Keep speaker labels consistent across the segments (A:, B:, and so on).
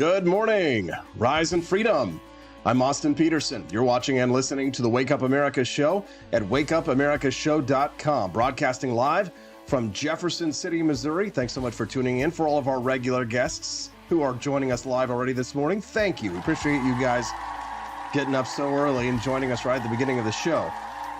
A: Good morning, Rise and Freedom. I'm Austin Peterson. You're watching and listening to the Wake Up America show at wakeupAmericaShow.com, broadcasting live from Jefferson City, Missouri. Thanks so much for tuning in. For all of our regular guests who are joining us live already this morning, thank you. We appreciate you guys getting up so early and joining us right at the beginning of the show.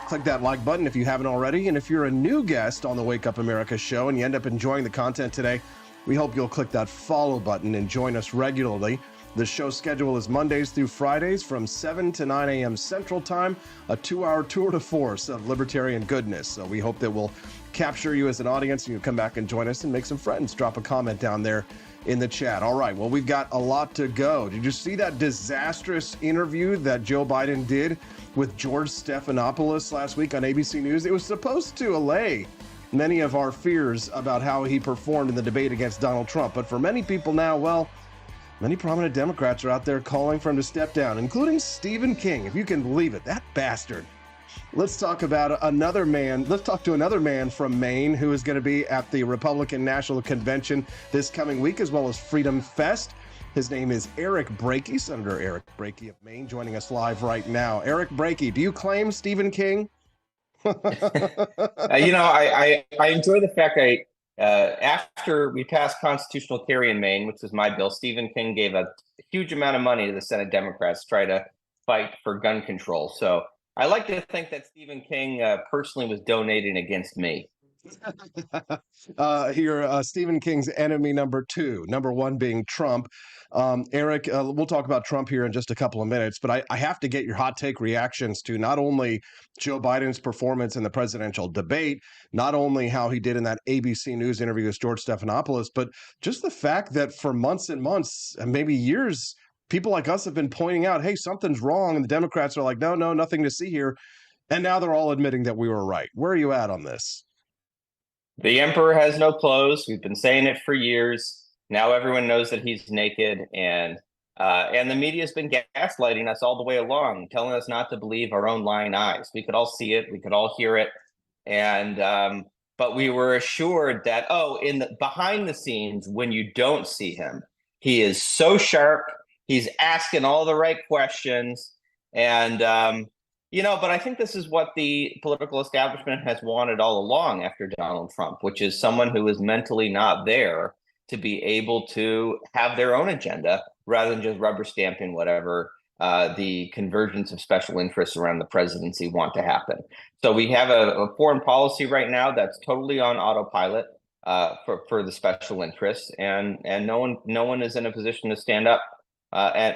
A: Click that like button if you haven't already. And if you're a new guest on the Wake Up America show and you end up enjoying the content today, we hope you'll click that follow button and join us regularly. The show schedule is Mondays through Fridays from 7 to 9 a.m. Central Time, a 2-hour tour de force of libertarian goodness. So we hope that we'll capture you as an audience and you'll come back and join us and make some friends. Drop a comment down there in the chat. All right, well, we've got a lot to go. Did you see that disastrous interview that Joe Biden did with George Stephanopoulos last week on ABC News? It was supposed to allay many of our fears about how he performed in the debate against Donald Trump. But for many people now, well, many prominent Democrats are out there calling for him to step down, including Stephen King, if you can believe it, that bastard. Let's talk about another man. Let's talk to another man from Maine who is going to be at the Republican National Convention this coming week, as well as Freedom Fest. His name is Eric Brakey, Senator Eric Brakey of Maine, joining us live right now. Eric Brakey, do you claim Stephen King?
B: I enjoy the fact after we passed constitutional carry in Maine, which was my bill, Stephen King gave a huge amount of money to the Senate Democrats to try to fight for gun control. So I like to think that Stephen King personally was donating against me.
A: Stephen King's enemy number two, number one being Trump. Eric, we'll talk about Trump here in just a couple of minutes, but I have to get your hot take reactions to not only Joe Biden's performance in the presidential debate, not only how he did in that ABC News interview with George Stephanopoulos, but just the fact that for months and months, and maybe years, people like us have been pointing out, hey, something's wrong. And the Democrats are like, no, nothing to see here. And now they're all admitting that we were right. Where are you at on this?
B: The emperor has no clothes. We've been saying it for years. Now everyone knows that he's naked, and the media has been gaslighting us all the way along, telling us not to believe our own lying eyes. We could all see it, we could all hear it, and but we were assured that behind the scenes, when you don't see him, he is so sharp. He's asking all the right questions, and but I think this is what the political establishment has wanted all along after Donald Trump, which is someone who is mentally not there to be able to have their own agenda rather than just rubber stamping whatever the convergence of special interests around the presidency want to happen. So we have a foreign policy right now that's totally on autopilot for the special interests, and no one is in a position to stand up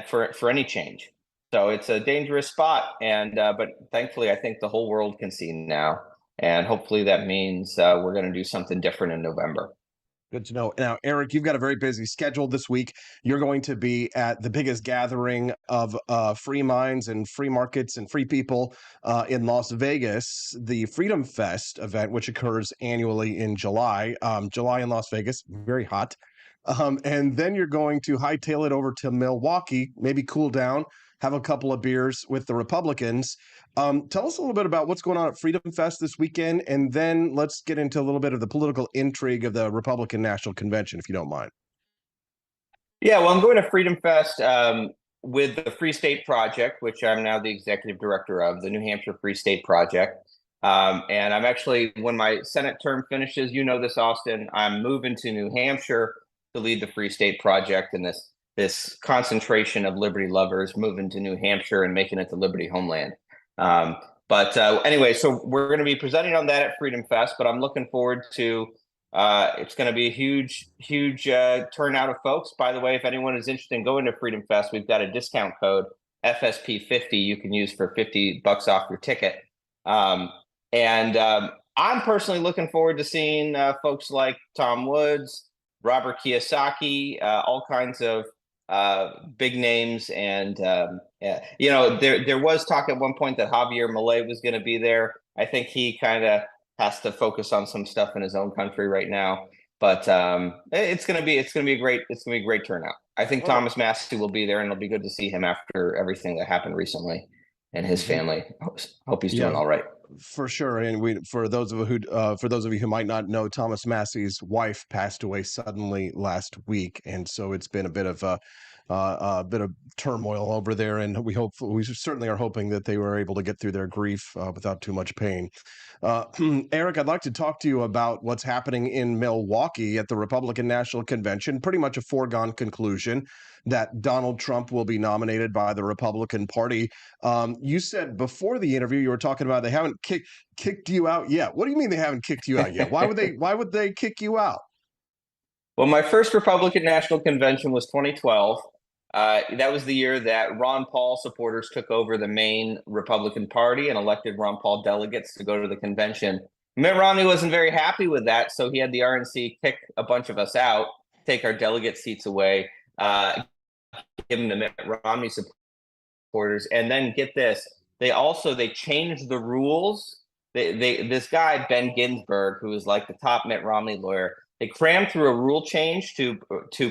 B: for any change. So it's a dangerous spot, but thankfully, I think the whole world can see now, and hopefully that means we're going to do something different in November.
A: Good to know. Now, Eric, you've got a very busy schedule this week. You're going to be at the biggest gathering of free minds and free markets and free people in Las Vegas, the Freedom Fest event, which occurs annually in July. July in Las Vegas, very hot. And then you're going to hightail it over to Milwaukee, maybe cool down, have a couple of beers with the Republicans. Tell us a little bit about what's going on at Freedom Fest this weekend, and then let's get into a little bit of the political intrigue of the Republican National Convention, if you don't mind.
B: Yeah, well, I'm going to Freedom Fest with the Free State Project, which I'm now the executive director of, the New Hampshire Free State Project. And I'm actually, when my Senate term finishes, you know this, Austin, I'm moving to New Hampshire to lead the Free State Project, and this concentration of liberty lovers moving to New Hampshire and making it the Liberty homeland. Anyway, so we're going to be presenting on that at Freedom Fest, but I'm looking forward to, it's going to be a huge turnout of folks. By the way, if anyone is interested in going to Freedom Fest, we've got a discount code, FSP50, you can use for $50 off your ticket. I'm personally looking forward to seeing folks like Tom Woods, Robert Kiyosaki, all kinds of big names, and there was talk at one point that Javier Milei was going to be there. I think he kind of has to focus on some stuff in his own country right now, but it's going to be a great turnout. I think Thomas Massey will be there, and it'll be good to see him after everything that happened recently and his family. Hope he's doing all right.
A: For sure, and for those of you who might not know, Thomas Massey's wife passed away suddenly last week, and so it's been a bit of turmoil over there. And we certainly are hoping that they were able to get through their grief without too much pain. Eric, I'd like to talk to you about what's happening in Milwaukee at the Republican National Convention. Pretty much a foregone conclusion that Donald Trump will be nominated by the Republican Party. You said before the interview you were talking about they haven't kicked you out yet. What do you mean they haven't kicked you out yet? Why would they kick you out?
B: Well, my first Republican National Convention was 2012. That was the year that Ron Paul supporters took over the main Republican Party and elected Ron Paul delegates to go to the convention. Mitt Romney wasn't very happy with that, so he had the RNC kick a bunch of us out, take our delegate seats away, give them to Mitt Romney supporters, and then get this: they changed the rules. This guy Ben Ginsburg, who is like the top Mitt Romney lawyer, they crammed through a rule change to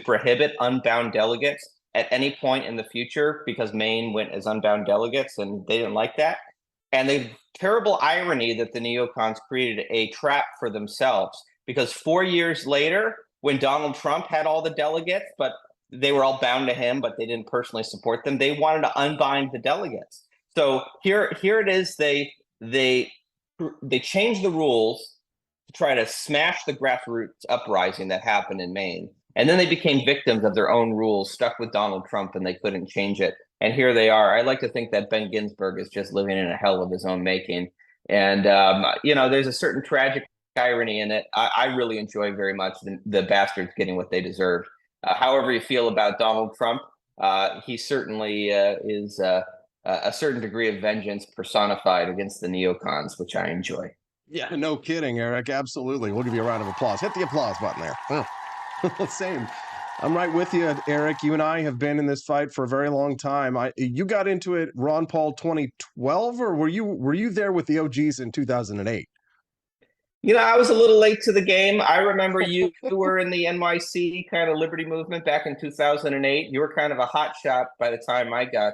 B: prohibit unbound delegates at any point in the future because Maine went as unbound delegates, and they didn't like that. And the terrible irony that the neocons created a trap for themselves, because 4 years later, when Donald Trump had all the delegates, but they were all bound to him, but they didn't personally support them, they wanted to unbind the delegates. So here it is. They changed the rules to try to smash the grassroots uprising that happened in Maine. And then they became victims of their own rules, stuck with Donald Trump, and they couldn't change it. And here they are. I like to think that Ben Ginsburg is just living in a hell of his own making. And, there's a certain tragic irony in it. I really enjoy very much the bastards getting what they deserve. However you feel about Donald Trump, he certainly is a certain degree of vengeance personified against the neocons, which I enjoy.
A: Yeah, no kidding, Eric. Absolutely. We'll give you a round of applause. Hit the applause button there. Oh. Same. I'm right with you, Eric. You and I have been in this fight for a very long time. You got into it, Ron Paul, 2012, or were you there with the OGs in 2008?
B: I was a little late to the game. I remember you were in the NYC kind of liberty movement back in 2008. You were kind of a hot shot by the time I got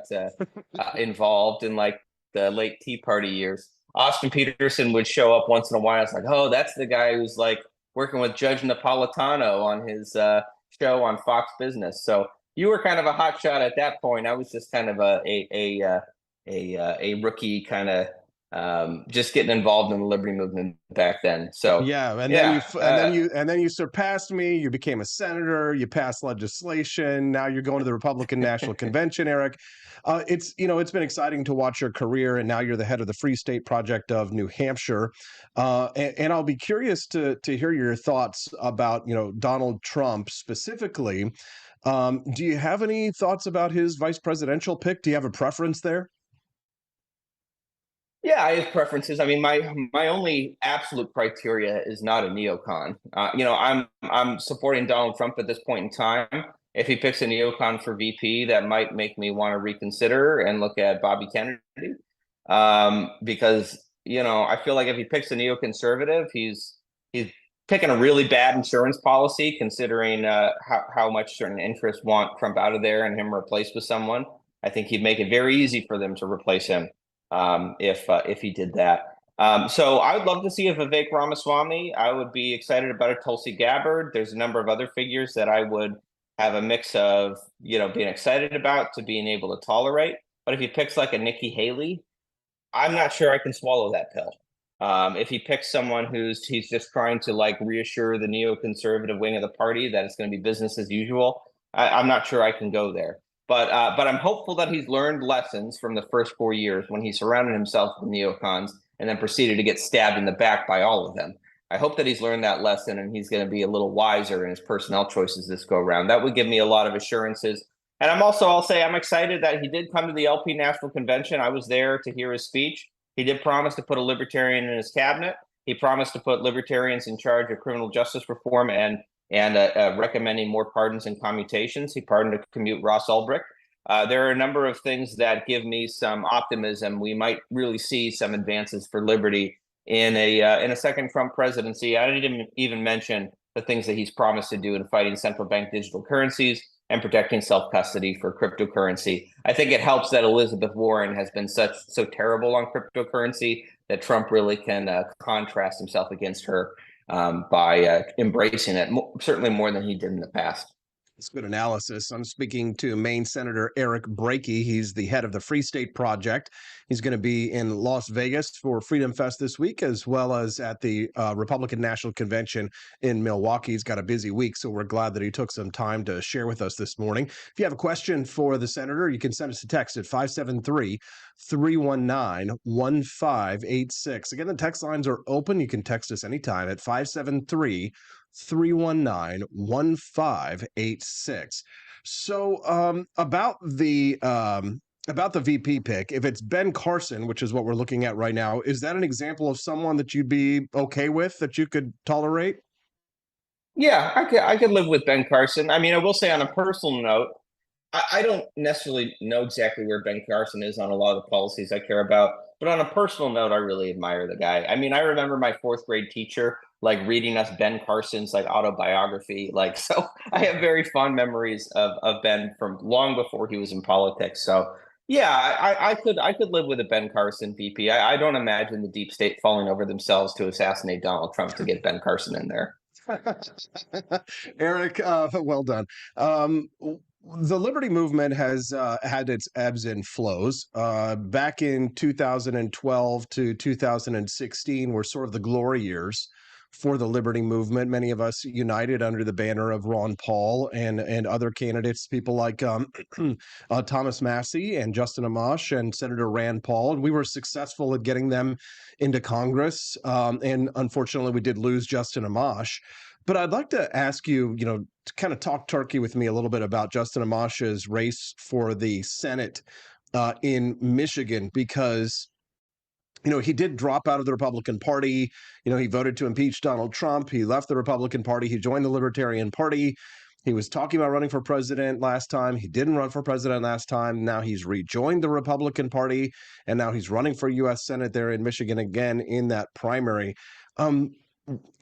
B: involved in like the late Tea Party years. Austin Peterson would show up once in a while. It's like, oh, that's the guy who's like working with Judge Napolitano on his show on Fox Business. So you were kind of a hot shot at that point. I was just kind of a rookie, kind of just getting involved in the liberty movement back then. So
A: then you surpassed me. You became a senator. You passed legislation. Now you're going to the Republican National Convention, Eric. It's been exciting to watch your career, and now you're the head of the Free State Project of New Hampshire. And I'll be curious to hear your thoughts about Donald Trump specifically. Do you have any thoughts about his vice presidential pick? Do you have a preference there?
B: Yeah, I have preferences. I mean, my only absolute criteria is not a neocon. I'm supporting Donald Trump at this point in time. If he picks a neocon for VP, that might make me want to reconsider and look at Bobby Kennedy. Because I feel like if he picks a neoconservative, he's picking a really bad insurance policy, considering how much certain interests want Trump out of there and him replaced with someone. I think he'd make it very easy for them to replace him. If he did that. So I would love to see a Vivek Ramaswamy. I would be excited about a Tulsi Gabbard. There's a number of other figures that I would have a mix of, being excited about to being able to tolerate. But if he picks like a Nikki Haley, I'm not sure I can swallow that pill. If he picks someone he's just trying to like reassure the neoconservative wing of the party that it's going to be business as usual, I'm not sure I can go there. But I'm hopeful that he's learned lessons from the first 4 years when he surrounded himself with neocons and then proceeded to get stabbed in the back by all of them. I hope that he's learned that lesson and he's going to be a little wiser in his personnel choices this go around. That would give me a lot of assurances. And I'll say I'm excited that he did come to the LP National Convention. I was there to hear his speech. He did promise to put a libertarian in his cabinet. He promised to put libertarians in charge of criminal justice reform and recommending more pardons and commutations. He pardoned to commute Ross Ulbricht. There are a number of things that give me some optimism. We might really see some advances for liberty in a second Trump presidency. I didn't even mention the things that he's promised to do in fighting central bank digital currencies and protecting self-custody for cryptocurrency. I think it helps that Elizabeth Warren has been so terrible on cryptocurrency that Trump really can contrast himself against her by embracing it, certainly more than he did in the past.
A: It's good analysis. I'm speaking to Maine Senator Eric Brakey. He's the head of the Free State Project. He's going to be in Las Vegas for Freedom Fest this week, as well as at the Republican National Convention in Milwaukee. He's got a busy week, so we're glad that he took some time to share with us this morning. If you have a question for the senator, you can send us a text at 573-319-1586. Again, the text lines are open. You can text us anytime at 573-319-1586. So about the VP pick, if it's Ben Carson, which is what we're looking at right now, is that an example of someone that you'd be okay with, that you could tolerate?
B: Yeah, I could live with Ben Carson. I mean, I will say on a personal note, I don't necessarily know exactly where Ben Carson is on a lot of the policies I care about, but on a personal note, I really admire the guy. I mean, I remember my fourth grade teacher like reading us Ben Carson's like autobiography. Like, so I have very fond memories of Ben from long before he was in politics. So yeah, I could live with a Ben Carson VP. I don't imagine the deep state falling over themselves to assassinate Donald Trump to get Ben Carson in there.
A: Eric, well done. The Liberty Movement has had its ebbs and flows. Back in 2012 to 2016 were sort of the glory years for the Liberty Movement. Many of us united under the banner of Ron Paul and other candidates, people like Thomas Massey and Justin Amash and Senator Rand Paul. And we were successful at getting them into Congress. And unfortunately, we did lose Justin Amash. But I'd like to ask you, to kind of talk turkey with me a little bit about Justin Amash's race for the Senate in Michigan, because he did drop out of the Republican Party. He voted to impeach Donald Trump. He left the Republican Party. He joined the Libertarian Party. He was talking about running for president last time. He didn't run for president last time. Now he's rejoined the Republican Party, and now he's running for U.S. Senate there in Michigan again in that primary.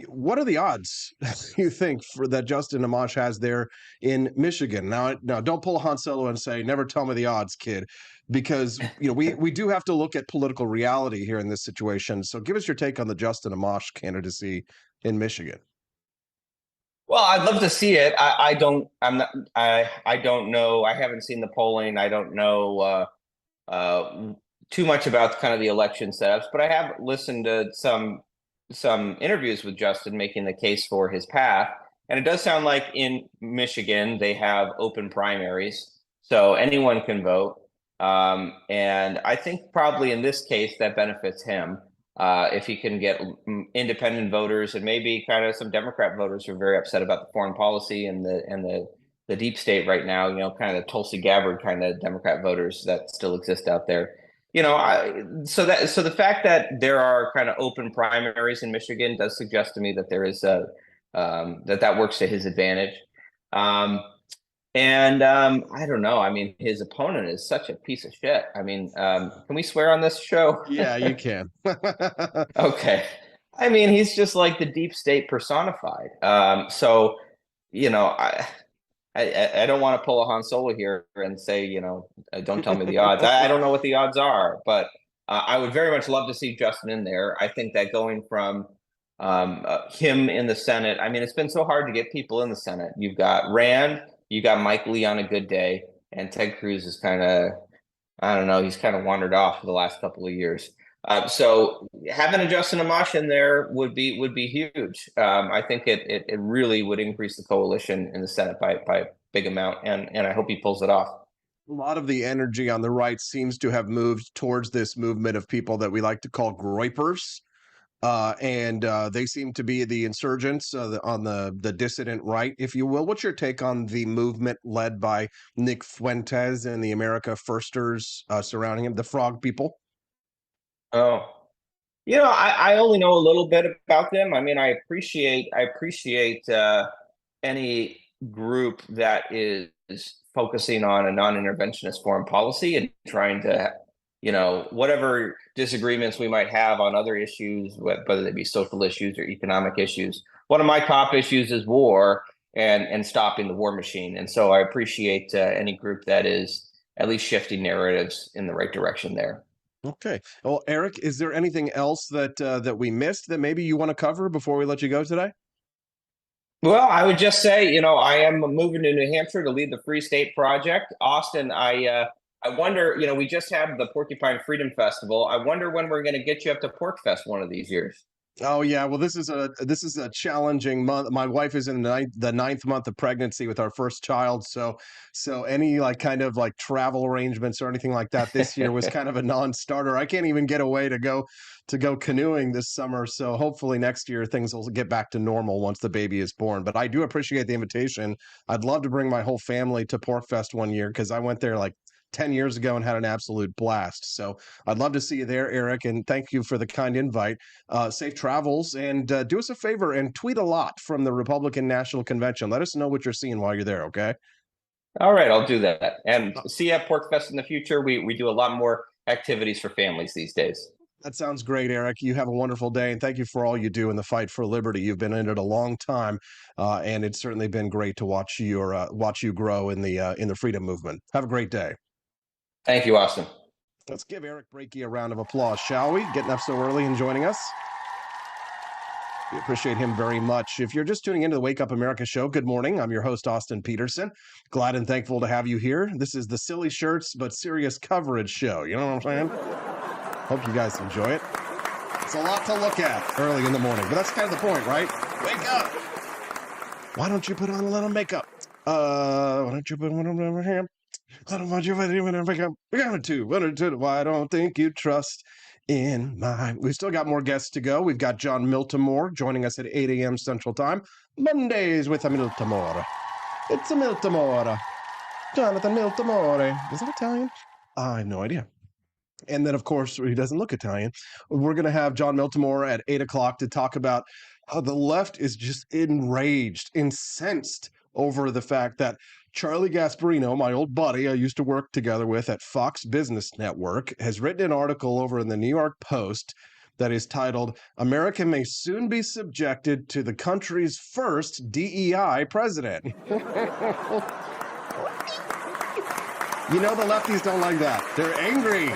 A: What are the odds, you think, for that Justin Amash has there in Michigan? Now, don't pull a Han Solo and say, "Never tell me the odds, kid," because we do have to look at political reality here in this situation. So, give us your take on the Justin Amash candidacy in Michigan.
B: Well, I'd love to see it. I don't. I'm not. I don't know. I haven't seen the polling. I don't know too much about kind of the election setups, but I have listened to some interviews with Justin making the case for his path. And it does sound like in Michigan, they have open primaries, so anyone can vote. And I think probably in this case, that benefits him if he can get independent voters and maybe kind of some Democrat voters who are very upset about the foreign policy and the deep state right now, kind of the Tulsi Gabbard kind of Democrat voters that still exist out there. So the fact that there are kind of open primaries in Michigan does suggest to me that there is that works to his advantage. I don't know. I mean, his opponent is such a piece of shit. I mean, can we swear on this show?
A: Yeah, you can.
B: Okay. I mean, he's just like the deep state personified. So, I don't want to pull a Han Solo here and say, don't tell me the odds. I don't know what the odds are, but I would very much love to see Justin in there. I think that going from him in the Senate, I mean, it's been so hard to get people in the Senate. You've got Rand, you got Mike Lee on a good day, and Ted Cruz is kind of, I don't know, he's kind of wandered off for the last couple of years. So having a Justin Amash in there would be huge. I think it really would increase the coalition in the Senate by a big amount, and I hope he pulls it off.
A: A lot of the energy on the right seems to have moved towards this movement of people that we like to call groypers. And they seem to be the insurgents on the dissident right, if you will. What's your take on the movement led by Nick Fuentes and the America Firsters surrounding him, the Frog People?
B: Oh, I only know a little bit about them. I mean, I appreciate any group that is focusing on a non-interventionist foreign policy and trying to, whatever disagreements we might have on other issues, whether they be social issues or economic issues. One of my top issues is war and stopping the war machine. And so I appreciate any group that is at least shifting narratives in the right direction there.
A: Okay. Well, Eric, is there anything else that we missed that maybe you want to cover before we let you go today?
B: Well, I would just say, I am moving to New Hampshire to lead the Free State Project. Austin, I wonder, we just had the Porcupine Freedom Festival. I wonder when we're going to get you up to Pork Fest one of these years.
A: Oh yeah, well this is a challenging month. My wife is in the ninth month of pregnancy with our first child, so any like kind of like travel arrangements or anything like that this year was kind of a non-starter. I can't even get away to go canoeing this summer, so hopefully next year things will get back to normal once the baby is born. But I do appreciate the invitation. I'd love to bring my whole family to Porkfest one year because I went there like 10 years ago and had an absolute blast. So I'd love to see you there, Eric, and thank you for the kind invite. Safe travels, and do us a favor and tweet a lot from the Republican National Convention. Let us know what you're seeing while you're there, okay?
B: All right, I'll do that. And see you at Pork Fest in the future. We do a lot more activities for families these days.
A: That sounds great, Eric. You have a wonderful day, and thank you for all you do in the fight for liberty. You've been in it a long time, and it's certainly been great to watch you grow in the freedom movement. Have a great day.
B: Thank you, Austin.
A: Let's give Eric Brakey a round of applause, shall we? Getting up so early and joining us. We appreciate him very much. If you're just tuning into the Wake Up America show, good morning. I'm your host, Austin Peterson. Glad and thankful to have you here. This is the silly shirts but serious coverage show. You know what I'm saying? Hope you guys enjoy it. It's a lot to look at early in the morning, but that's kind of the point, right? Wake up! Why don't you put on a little makeup? Why don't you put one over here? I don't want you to wake up. We're going to. Why don't think you trust in my. We've still got more guests to go. We've got John Miltimore joining us at 8 a.m. Central Time. Mondays with a Miltimore. It's a Miltimore. Jonathan Miltimore. Is that Italian? I have no idea. And then, of course, he doesn't look Italian. We're going to have John Miltimore at 8 o'clock to talk about how the left is just enraged, incensed over the fact that Charlie Gasparino, my old buddy I used to work together with at Fox Business Network, has written an article over in the New York Post that is titled, America May Soon Be Subjected to the Country's First DEI President. You know, the lefties don't like that. They're angry.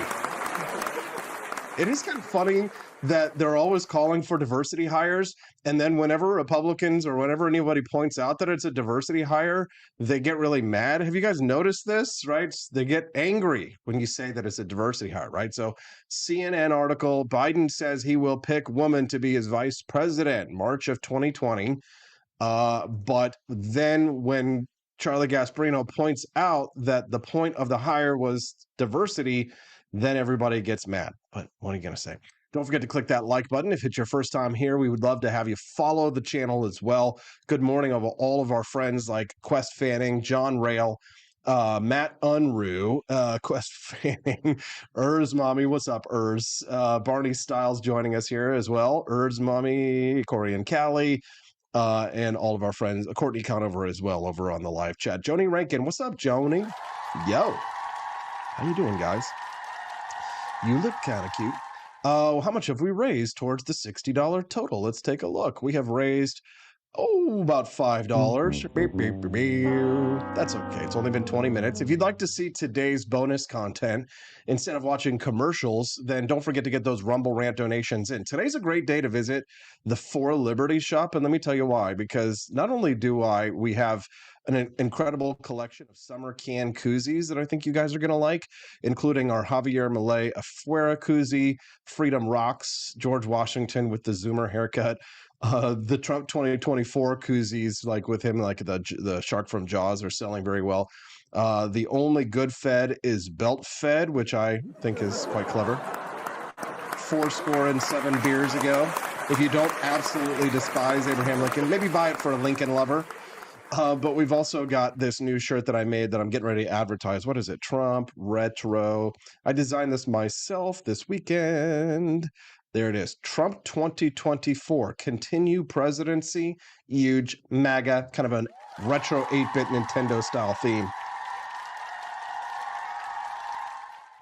A: It is kind of funny that they're always calling for diversity hires, and then whenever Republicans or whenever anybody points out that it's a diversity hire, they get really mad. Have you guys noticed this, right? They get angry when you say that it's a diversity hire, right? So CNN article, Biden says he will pick woman to be his vice president, March of 2020. But then when Charlie Gasparino points out that the point of the hire was diversity, then everybody gets mad. But what are you going to say? Don't forget to click that like button. If it's your first time here, we would love to have you follow the channel as well. Good morning of all of our friends like Quest Fanning, John Rail, Matt Unruh, Quest Fanning, Urs Mommy. What's up, Urs? Barney Styles joining us here as well. Urs Mommy, Corey and Callie, and all of our friends. Courtney Conover as well over on the live chat. Joni Rankin. What's up, Joni? Yo. How you doing, guys? You look kind of cute. How much have we raised towards the $60 total? Let's take a look. We have raised, about $5. Beep, beep, beep, beep. That's okay. It's only been 20 minutes. If you'd like to see today's bonus content instead of watching commercials, then don't forget to get those Rumble Rant donations in. Today's a great day to visit the For Liberty shop, and let me tell you why. Because not only we have an incredible collection of summer can koozies that I think you guys are going to like, including our Javier Milei Afuera koozie, Freedom Rocks, George Washington with the Zoomer haircut, the Trump 2024 koozies, like with him, like the shark from Jaws, are selling very well. The only good fed is belt fed, which I think is quite clever. 7 beers ago. If you don't absolutely despise Abraham Lincoln, maybe buy it for a Lincoln lover. But we've also got this new shirt that I made that I'm getting ready to advertise. What is it? Trump Retro. I designed this myself this weekend. There it is. Trump 2024. Continue presidency. Huge, MAGA, kind of a retro 8-bit Nintendo style theme.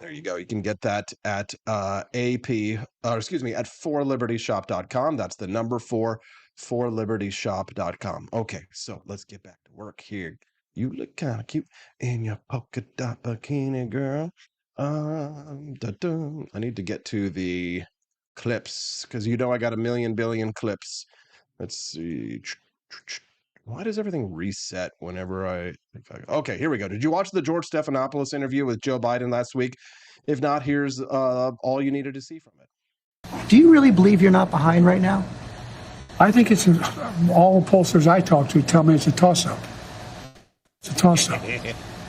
A: There you go. You can get that at at forlibertyshop.com. That's the number forlibertyshop.com. Okay, so let's get back to work here. You look kind of cute in your polka dot bikini, girl. I need to get to the clips because I got a million billion clips. Let's see. Why does everything reset whenever okay, here we go. Did you watch the George Stephanopoulos interview with Joe Biden last week? If not, here's all you needed to see from it.
C: Do you really believe you're not behind right now?
D: I think it's all pollsters I talk to tell me it's a toss-up. It's a toss-up.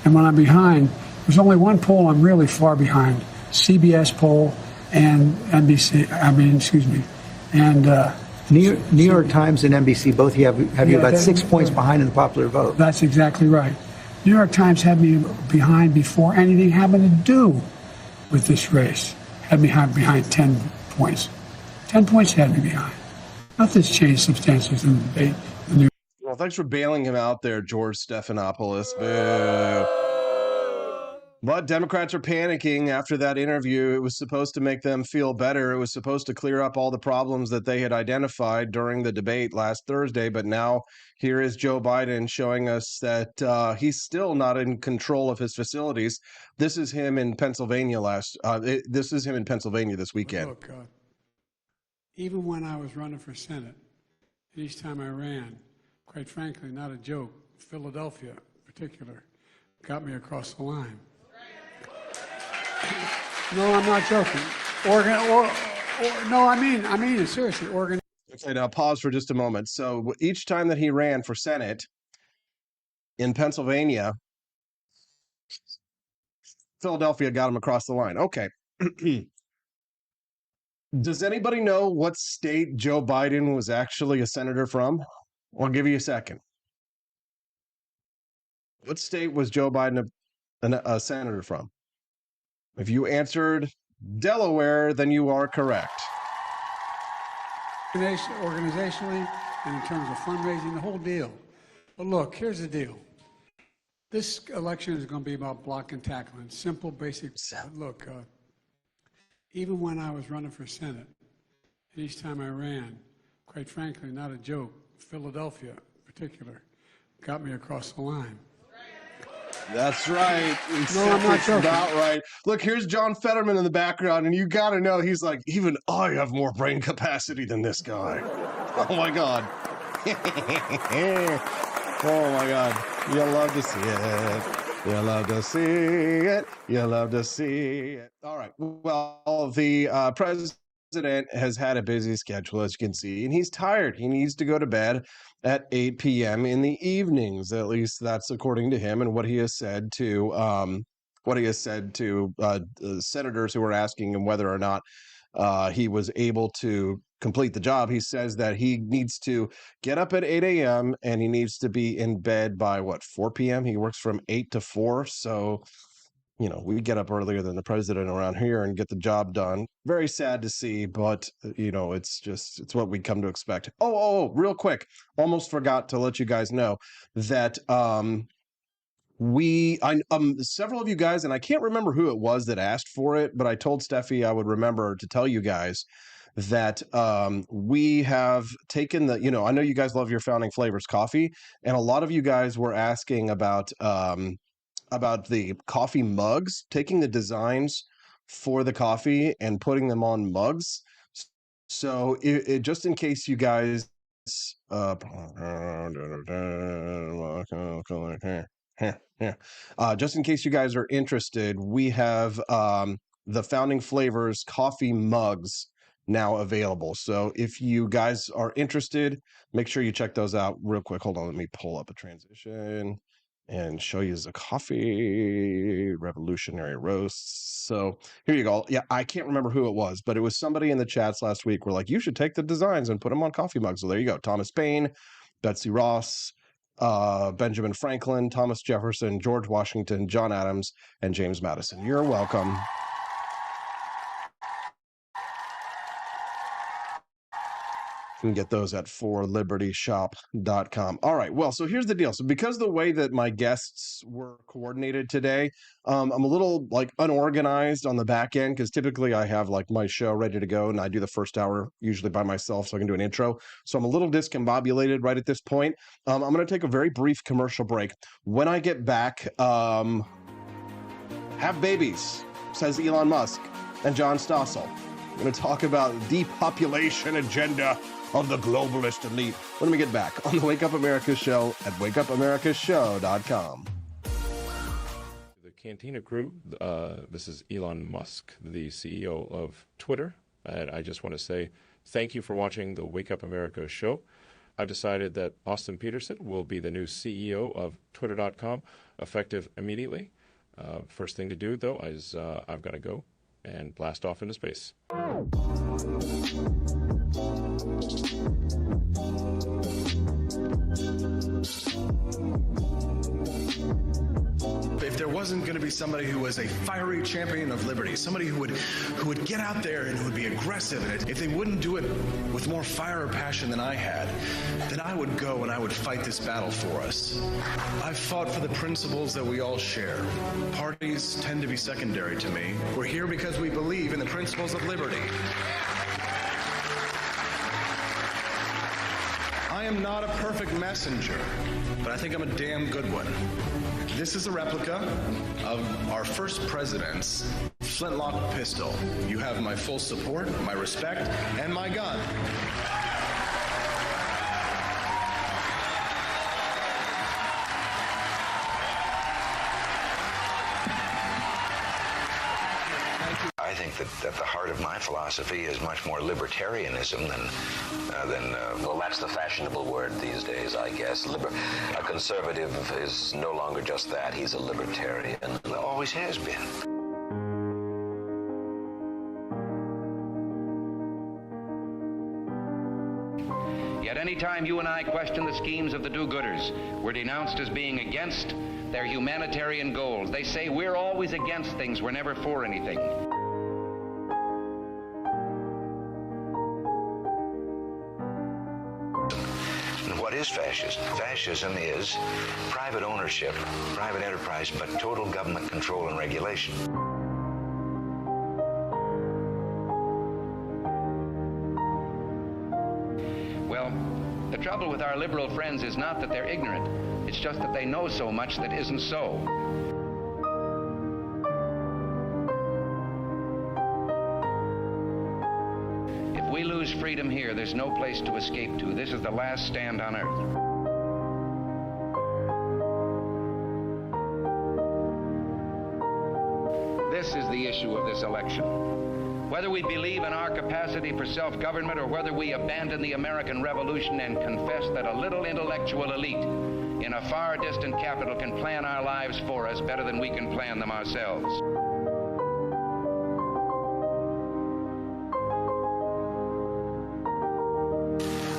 D: And when I'm behind, there's only one poll I'm really far behind: CBS poll and NBC. And
C: New York Times and NBC both have you about 6 points behind in the popular vote.
D: That's exactly right. New York Times had me behind before anything happened to do with this race. Had me behind 10 points. 10 points had me behind. Nothing's changed substantially in the debate.
A: Well, thanks for bailing him out there, George Stephanopoulos. Boo. But Democrats are panicking after that interview. It was supposed to make them feel better. It was supposed to clear up all the problems that they had identified during the debate last Thursday. But now here is Joe Biden showing us that he's still not in control of his facilities. This is him in Pennsylvania this is him in Pennsylvania this weekend.
D: Look, even when I was running for Senate, each time I ran, quite frankly, not a joke, Philadelphia in particular got me across the line. No, I'm not joking. No, I mean it seriously.
A: Okay, now pause for just a moment. So each time that he ran for Senate in Pennsylvania, Philadelphia got him across the line. Okay. Does anybody know what state Joe Biden was actually a senator from? I'll give you a second. What state was Joe Biden a senator from? If you answered Delaware, then you are correct.
D: Organizationally and in terms of fundraising, the whole deal. But look, here's the deal. This election is going to be about block and tackling. Simple, basic. Look, even when I was running for Senate, each time I ran, quite frankly, not a joke, Philadelphia in particular got me across the line.
A: That's right.
D: No, I'm not joking.
A: About right. Look, here's John Fetterman in the background, and you got to know he's like, even I have more brain capacity than this guy. Oh my God. Oh my God. You'll love to see it. You'll love to see it. You'll love to see it. All right. Well, the president has had a busy schedule, as you can see, and he's tired. He needs to go to bed at 8 p.m. in the evenings. At least that's according to him and what he has said to senators who were asking him whether or not he was able to complete the job. He says that he needs to get up at 8 a.m. and he needs to be in bed by 4 p.m. He works from 8 to 4. So, we get up earlier than the president around here and get the job done. Very sad to see, but it's what we come to expect. Oh, real quick. Almost forgot to let you guys know that several of you guys, and I can't remember who it was that asked for it, but I told Steffi I would remember to tell you guys that we have taken I know you guys love your Founding Flavors coffee, and a lot of you guys were asking about the coffee mugs, taking the designs for the coffee and putting them on mugs. So just in case you guys just in case you guys are interested, we have the Founding Flavors coffee mugs now available. So if you guys are interested, make sure you check those out real quick. Hold on, let me pull up a transition and show you the coffee revolutionary roasts. So here you go. Yeah, I can't remember who it was, but it was somebody in the chats last week were like, you should take the designs and put them on coffee mugs. So there you go. Thomas Paine, Betsy Ross, Benjamin Franklin, Thomas Jefferson, George Washington, John Adams, and James Madison. You're welcome. You can get those at forlibertyshop.com. All right. Well, so here's the deal. So because the way that my guests were coordinated today, I'm a little unorganized on the back end because typically I have my show ready to go and I do the first hour usually by myself so I can do an intro. So I'm a little discombobulated right at this point. I'm going to take a very brief commercial break. When I get back, have babies. says Elon Musk and John Stossel. We're going to talk about the depopulation agenda of the globalist elite when we get back on the Wake Up America show at wakeupAmericaShow.com.
E: The Cantina crew, this is Elon Musk, the CEO of Twitter, and I just want to say thank you for watching the Wake Up America show. I've decided that Austin Peterson will be the new CEO of Twitter.com, effective immediately. First thing to do, though, is I've got to go and blast off into space.
F: If there wasn't going to be somebody who was a fiery champion of liberty, somebody who would get out there and who would be aggressive, and if they wouldn't do it with more fire or passion than I had, then I would go and I would fight this battle for us. I've fought for the principles that we all share. Parties tend to be secondary to me. We're here because we believe in the principles of liberty. I am not a perfect messenger, but I think I'm a damn good one. This is a replica of our first president's flintlock pistol. You have my full support, my respect, and my gun.
G: I think that at the heart of my philosophy is much more libertarianism than well, that's the fashionable word these days, I guess. A conservative is no longer just that. He's a libertarian. Always has been.
H: Yet any time you and I question the schemes of the do-gooders, we're denounced as being against their humanitarian goals. They say we're always against things, we're never for anything.
G: What is fascism? Fascism is private ownership, private enterprise, but total government control and regulation.
H: Well, the trouble with our liberal friends is not that they're ignorant. It's just that they know so much that isn't so. If we lose freedom here, there's no place to escape to. This is the last stand on earth. This is the issue of this election. Whether we believe in our capacity for self-government or whether we abandon the American Revolution and confess that a little intellectual elite in a far distant capital can plan our lives for us better than we can plan them ourselves.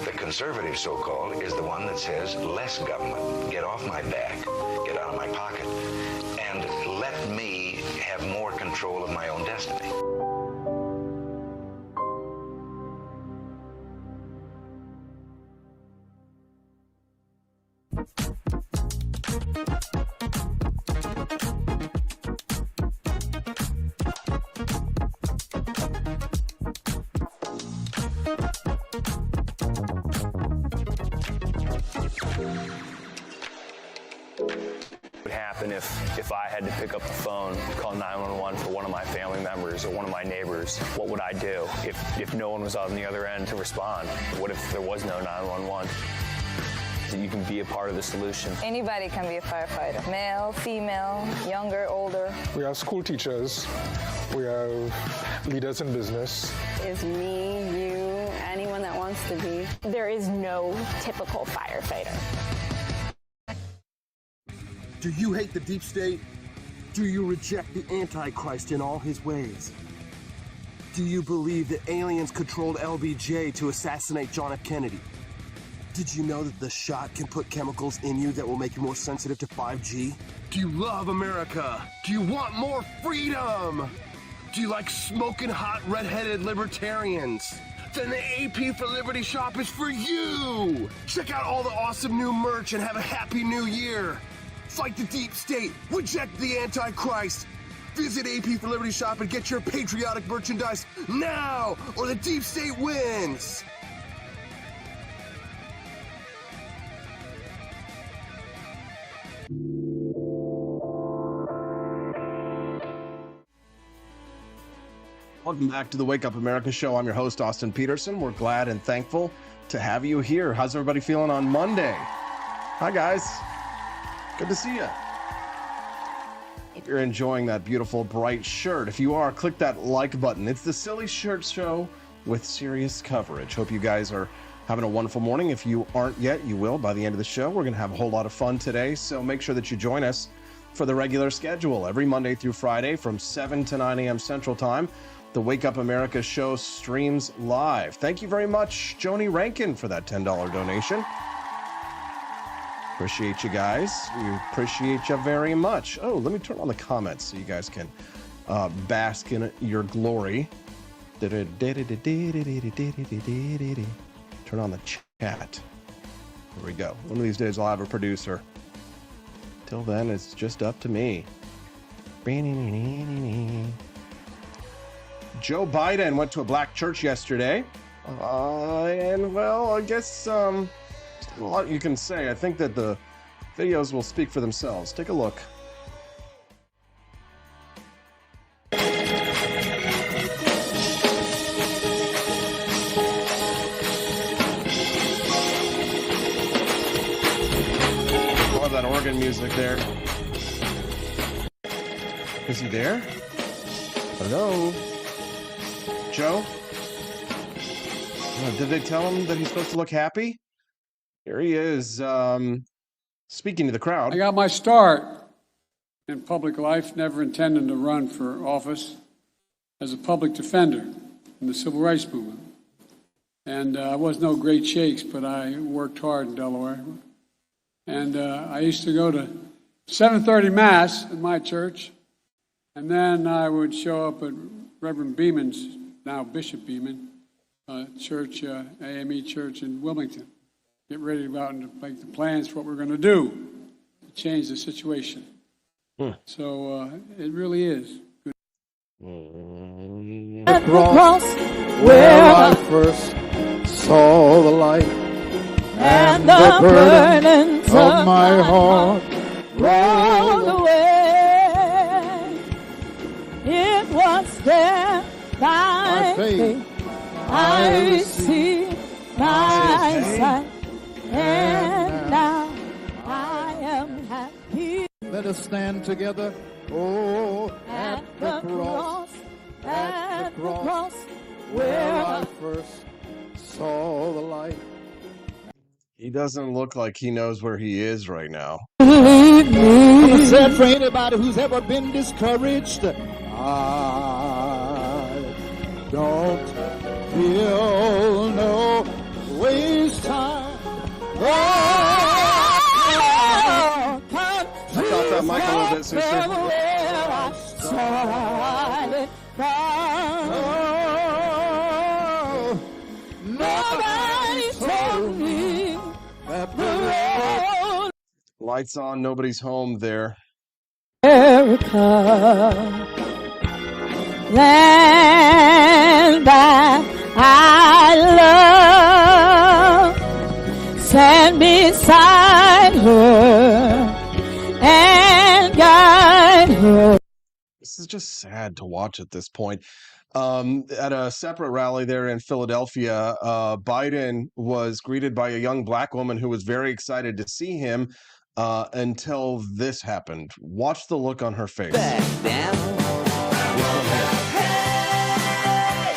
G: The conservative, so-called, is the one that says less government, get off my back, get out of my pocket, and let me have more control of my own destiny.
I: If I had to pick up the phone, call 911 for one of my family members or one of my neighbors, what would I do if no one was on the other end to respond? What if there was no 911? You can be a part of the solution.
J: Anybody can be a firefighter. Male, female, younger, older.
K: We have school teachers. We have leaders in business.
L: Is me, you, anyone that wants to be. There is no typical firefighter.
M: Do you hate the deep state? Do you reject the Antichrist in all his ways? Do you believe that aliens controlled LBJ to assassinate John F. Kennedy? Did you know that the shot can put chemicals in you that will make you more sensitive to 5G? Do you love America? Do you want more freedom? Do you like smoking hot red-headed libertarians? Then the AP for Liberty shop is for you! Check out all the awesome new merch and have a happy new year! Fight the deep state, reject the Antichrist. Visit AP for Liberty shop and get your patriotic merchandise now, or the deep state wins.
A: Welcome back to the Wake Up America show. I'm your host, Austin Peterson. We're glad and thankful to have you here. How's everybody feeling on Monday? Hi, guys. Good to see you. Hope you're enjoying that beautiful, bright shirt. If you are, click that like button. It's the Silly Shirt Show with serious coverage. Hope you guys are having a wonderful morning. If you aren't yet, you will by the end of the show. We're going to have a whole lot of fun today, so make sure that you join us for the regular schedule every Monday through Friday from 7 to 9 a.m. Central Time. The Wake Up America show streams live. Thank you very much, Joni Rankin, for that $10 donation. Appreciate you guys. We appreciate you very much. Oh, let me turn on the comments so you guys can bask in your glory. Turn on the chat. Here we go. One of these days I'll have a producer. Till then, it's just up to me. Joe Biden went to a black church yesterday. And, well, I guess a lot you can say. I think that the videos will speak for themselves. Take a look. Love that organ music there. Is he there? Hello? Joe? Did they tell him that he's supposed to look happy? Here he is, speaking to the crowd.
D: I got my start in public life, never intending to run for office, as a public defender in the civil rights movement. And I was no great shakes, but I worked hard in Delaware. And I used to go to 7:30 Mass in my church, and then I would show up at Reverend Beeman's, now Bishop Beeman, church, AME church in Wilmington. Get ready to go out and make the plans for what we're going to do to change the situation. So it really is good.
N: At the cross where I first saw the light and the burdens of my heart rolled away. It was there by faith I received my sight, and now I am happy. Let us stand together. Oh, at the cross, where I first saw the light.
A: He doesn't look like he knows where he is right now.
N: Believe me. I said for anybody who's ever been discouraged, I don't feel no waste time.
A: Check out that mic a little bit, sister.
N: Nobody told me that the road.
A: Lights on, nobody's home there.
N: America, land that I love, stand beside her and guide her.
A: This is just sad to watch at this point. At a separate rally there in Philadelphia, Biden was greeted by a young black woman who was very excited to see him until this happened. Watch the look on her face.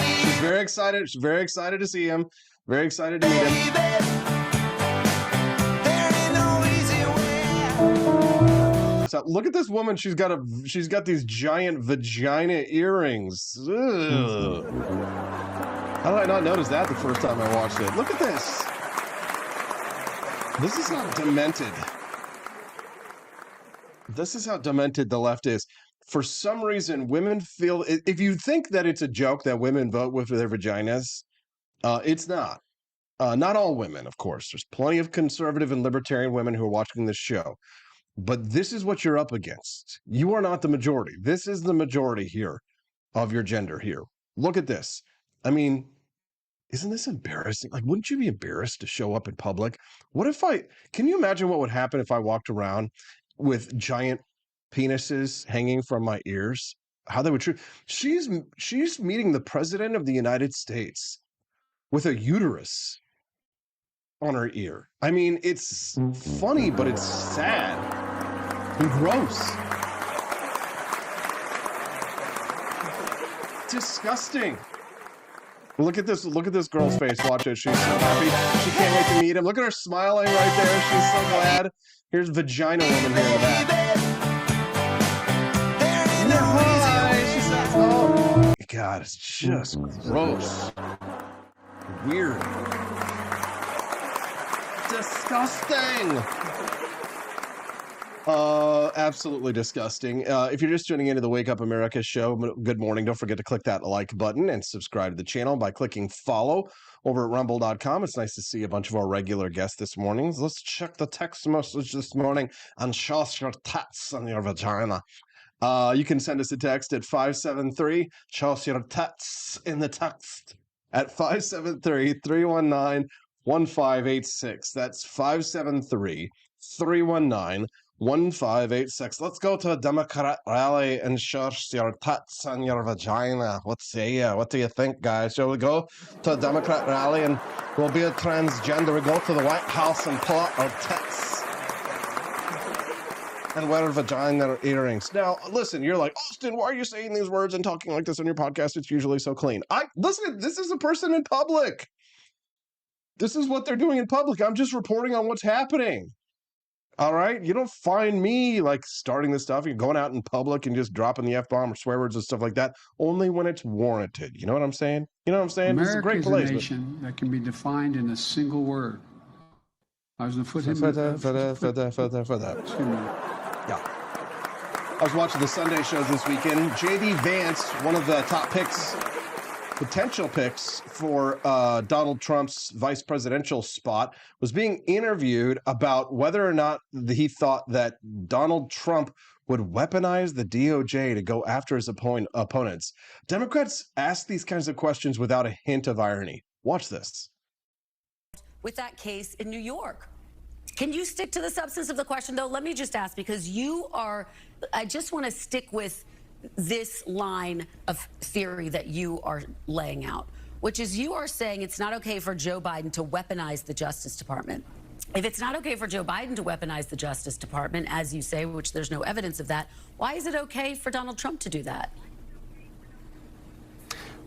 A: She's very excited. She's very excited to see him. Very excited to meet him. So look at this woman. She's got these giant vagina earrings. Ugh. How did I not notice that the first time I watched it? Look at this. This is how demented. This is how demented the left is. For some reason, women feel, if you think that it's a joke that women vote with their vaginas, it's not. Not all women, of course. There's plenty of conservative and libertarian women who are watching this show. But this is what you're up against. You are not the majority. This is the majority here of your gender here. Look at this. I mean, isn't this embarrassing? Like, wouldn't you be embarrassed to show up in public? Can you imagine what would happen if I walked around with giant penises hanging from my ears? how they would treat. She's meeting the president of the United States with a uterus on her ear. I mean, it's funny, but it's sad and gross. Disgusting. Look at this girl's face. Watch it. She's so happy. She can't wait to meet him. Look at her smiling right there. She's so glad. Here's Vagina Woman here in the back. She says, oh God, it's just gross. Weird. Disgusting. Absolutely disgusting. If you're just tuning into the Wake Up America show, good morning. Don't forget to click that like button and subscribe to the channel by clicking follow over at rumble.com. It's nice to see a bunch of our regular guests this morning. Let's check the text message this morning and show your tats on your vagina. You can send us a text at 573. Show us your tats in the text at 573-319-1586. That's 573-319-1586. Let's go to a Democrat rally and show your tats on your vagina. Let's see. What do you think, guys? Shall we go to a Democrat rally and we'll be a transgender? We go to the White House and pull out our tits and wear vagina earrings. Now, listen, you're like, Austin, why are you saying these words and talking like this on your podcast? It's usually so clean. Listen, this is a person in public. This is what they're doing in public. I'm just reporting on what's happening. All right? You don't find me like starting this stuff. You're going out in public and just dropping the F-bomb or swear words and stuff like that, only when it's warranted. You know what I'm saying? You know what I'm saying?
D: America
A: This is a great
D: is
A: place,
D: a nation that can be defined in a single word. I was going to put him
A: Yeah. I was watching the Sunday shows this weekend. J.D. Vance, one of the top picks, potential picks for Donald Trump's vice presidential spot, was being interviewed about whether or not he thought that Donald Trump would weaponize the DOJ to go after his opponents. Democrats ask these kinds of questions without a hint of irony. Watch this.
O: With that case in New York. Can you stick to the substance of the question, though? Let me just ask, because I just want to stick with this line of theory that you are laying out, which is you are saying it's not okay for Joe Biden to weaponize the Justice Department. If it's not okay for Joe Biden to weaponize the Justice Department, as you say, which there's no evidence of that, why is it okay for Donald Trump to do that?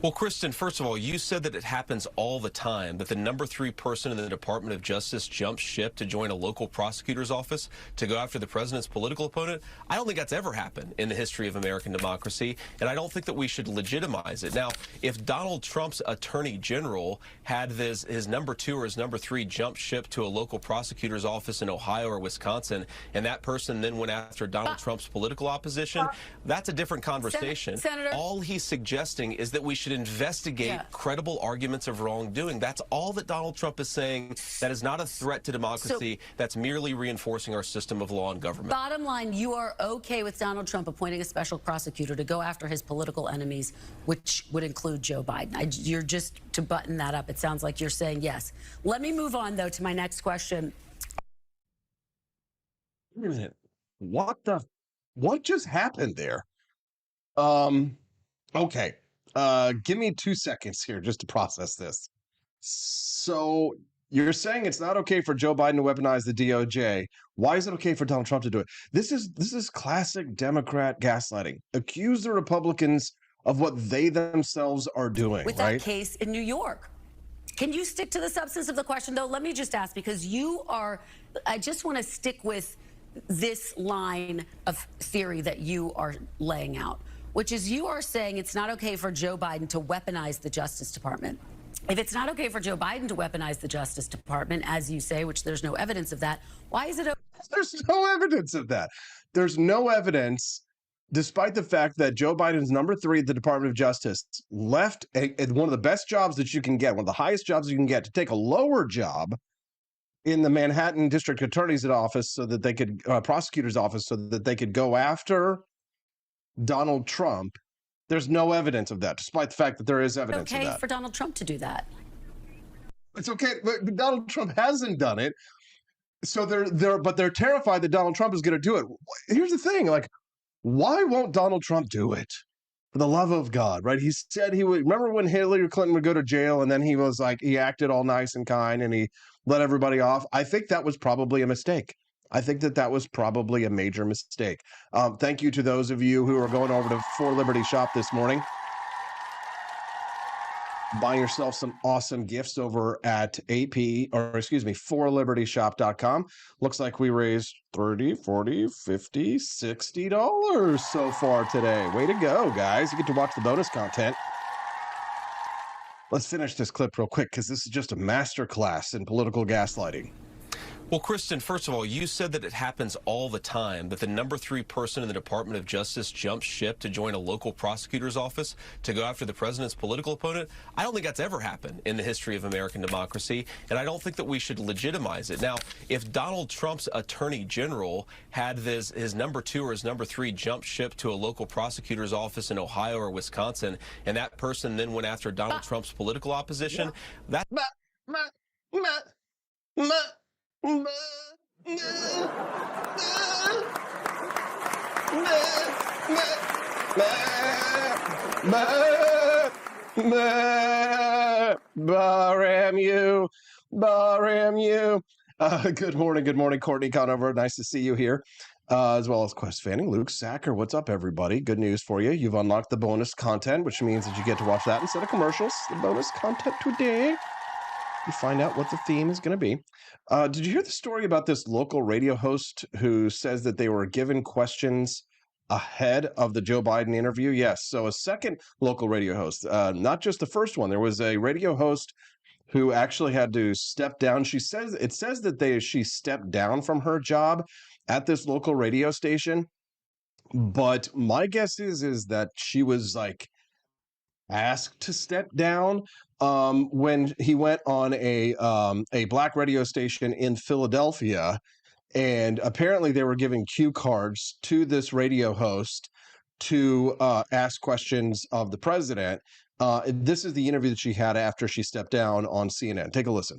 P: Well, Kristen, first of all, you said that it happens all the time, that the number 3 person in the Department of Justice jumps ship to join a local prosecutor's office to go after the president's political opponent. I don't think that's ever happened in the history of American democracy, and I don't think that we should legitimize it. Now, if Donald Trump's attorney general had his number 2 or his number 3 jump ship to a local prosecutor's office in Ohio or Wisconsin, and that person then went after Donald Trump's political opposition, that's a different conversation.
O: Senator,
P: all he's suggesting is that we should investigate credible arguments of wrongdoing. That's all that Donald Trump is saying. That is not a threat to democracy. That's merely reinforcing our system of law and government.
O: Bottom line, you are okay with Donald Trump appointing a special prosecutor to go after his political enemies, which would include Joe Biden. You're just, to button that up, it sounds like you're saying yes. Let me move on, though, to my next question.
A: Wait a minute. What just happened there? Okay. Give me 2 seconds here just to process this. So you're saying it's not okay for Joe Biden to weaponize the DOJ. Why is it okay for Donald Trump to do it? This is classic Democrat gaslighting. Accuse the Republicans of what they themselves are doing.
O: With that case in New York. Can you stick to the substance of the question, though? Let me just ask, because I just want to stick with this line of theory that you are laying out, which is you are saying it's not okay for Joe Biden to weaponize the Justice Department. If it's not okay for Joe Biden to weaponize the Justice Department, as you say, which there's no evidence of that, why is it okay?
A: There's no evidence of that. There's no evidence, despite the fact that Joe Biden's number 3 at the Department of Justice left one of the best jobs that you can get, one of the highest jobs you can get, to take a lower job in the Manhattan District Attorney's office so that they could, prosecutor's office, so that they could go after Donald Trump. There's no evidence of that, despite the fact that there is evidence of that.
O: It's okay for Donald Trump to do that.
A: It's okay, but Donald Trump hasn't done it. So they're terrified that Donald Trump is going to do it. Here's the thing, like, why won't Donald Trump do it? For the love of God, right? He said he would. Remember when Hillary Clinton would go to jail and then he was like, he acted all nice and kind and he let everybody off? I think that was probably a mistake. I think that was probably a major mistake. Thank you to those of you who are going over to For Liberty Shop this morning, buying yourself some awesome gifts over at forlibertyshop.com. Looks like we raised $30, $40, $50, $60 so far today. Way to go, guys. You get to watch the bonus content. Let's finish this clip real quick because this is just a masterclass in political gaslighting.
P: Well, Kristen, first of all, you said that it happens all the time, that the number 3 person in the Department of Justice jumps ship to join a local prosecutor's office to go after the president's political opponent. I don't think that's ever happened in the history of American democracy, and I don't think that we should legitimize it. Now, if Donald Trump's attorney general had his number 2 or his number 3 jump ship to a local prosecutor's office in Ohio or Wisconsin, and that person then went after Donald Trump's political opposition, that...
A: Baram you. Good morning, Courtney Conover. Nice to see you here, as well as Quest Fanning, Luke Sacker. What's up, everybody? Good news for you. You've unlocked the bonus content, which means that you get to watch that instead of commercials. The bonus content today. You find out what the theme is going to be. Did you hear the story about this local radio host who says that they were given questions ahead of the Joe Biden interview? Yes. So a second local radio host, not just the first one. There was a radio host who actually had to step down. She says she stepped down from her job at this local radio station. But my guess is that she was like asked to step down when he went on a black radio station in Philadelphia, and apparently they were giving cue cards to this radio host to ask questions of the president. This is the interview that she had after she stepped down on CNN. Take a listen.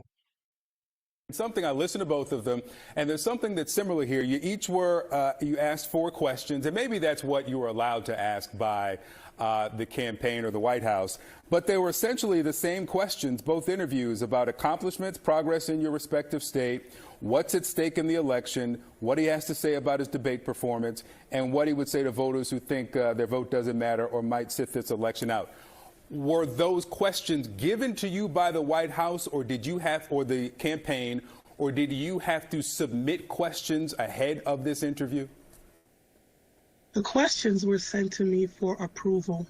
Q: Something, I listened to both of them, and there's something that's similar here. You each were, you asked 4 questions, and maybe that's what you were allowed to ask by the campaign or the White House. But they were essentially the same questions, both interviews, about accomplishments, progress in your respective state, what's at stake in the election, what he has to say about his debate performance, and what he would say to voters who think their vote doesn't matter or might sit this election out. Were those questions given to you by the White House, or did you have, or the campaign, or did you have to submit questions ahead of this interview?
R: The questions were sent to me for approval.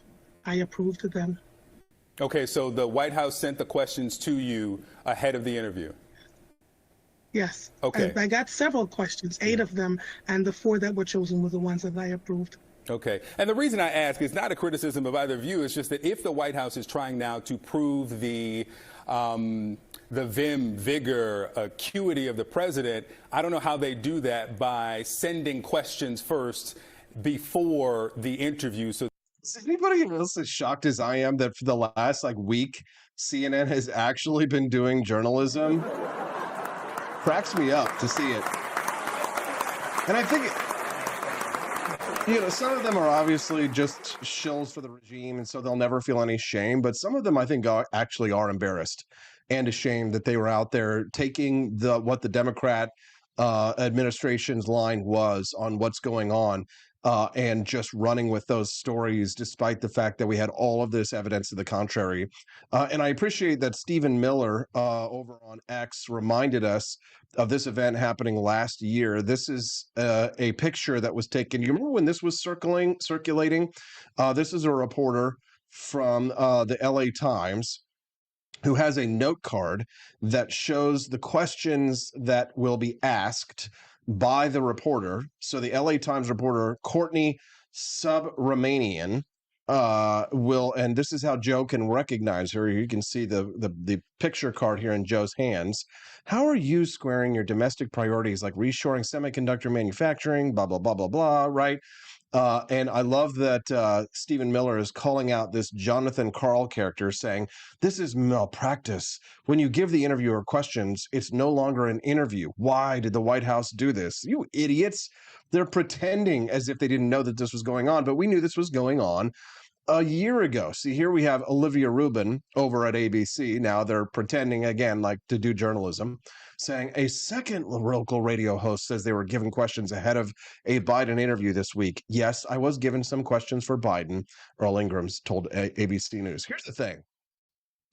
R: I approved of them.
Q: Okay, so the White House sent the questions to you ahead of the interview?
R: Yes.
Q: Okay.
R: I got several questions, 8 of them, and the 4 that were chosen were the ones that I approved.
Q: Okay. And the reason I ask is not a criticism of either of you. It's just that if the White House is trying now to prove the vim, vigor, acuity of the president, I don't know how they do that by sending questions first before the interview. So
A: is anybody else as shocked as I am that for the last week, CNN has actually been doing journalism? Cracks me up to see it. And I think some of them are obviously just shills for the regime, and so they'll never feel any shame. But some of them, I think, actually are embarrassed and ashamed that they were out there taking what the Democrat administration's line was on what's going on and just running with those stories, despite the fact that we had all of this evidence to the contrary. And I appreciate that Stephen Miller over on X reminded us of this event happening last year. This is a picture that was taken. You remember when this was circulating? This is a reporter from the LA Times who has a note card that shows the questions that will be asked by the reporter. So the LA Times reporter, Courtney Subramanian, and this is how Joe can recognize her. You can see the picture card here in Joe's hands. How are you squaring your domestic priorities like reshoring semiconductor manufacturing, blah, blah, blah, blah, blah, right? And I love that Stephen Miller is calling out this Jonathan Karl character, saying, this is malpractice. When you give the interviewer questions, it's no longer an interview. Why did the White House do this? You idiots. They're pretending as if they didn't know that this was going on, but we knew this was going on. a year ago. See, here we have Olivia Rubin over at ABC. Now they're pretending again like to do journalism, saying a second local radio host says they were given questions ahead of a Biden interview this week. Yes, I was given some questions for Biden, Earl Ingram's told ABC News. Here's the thing.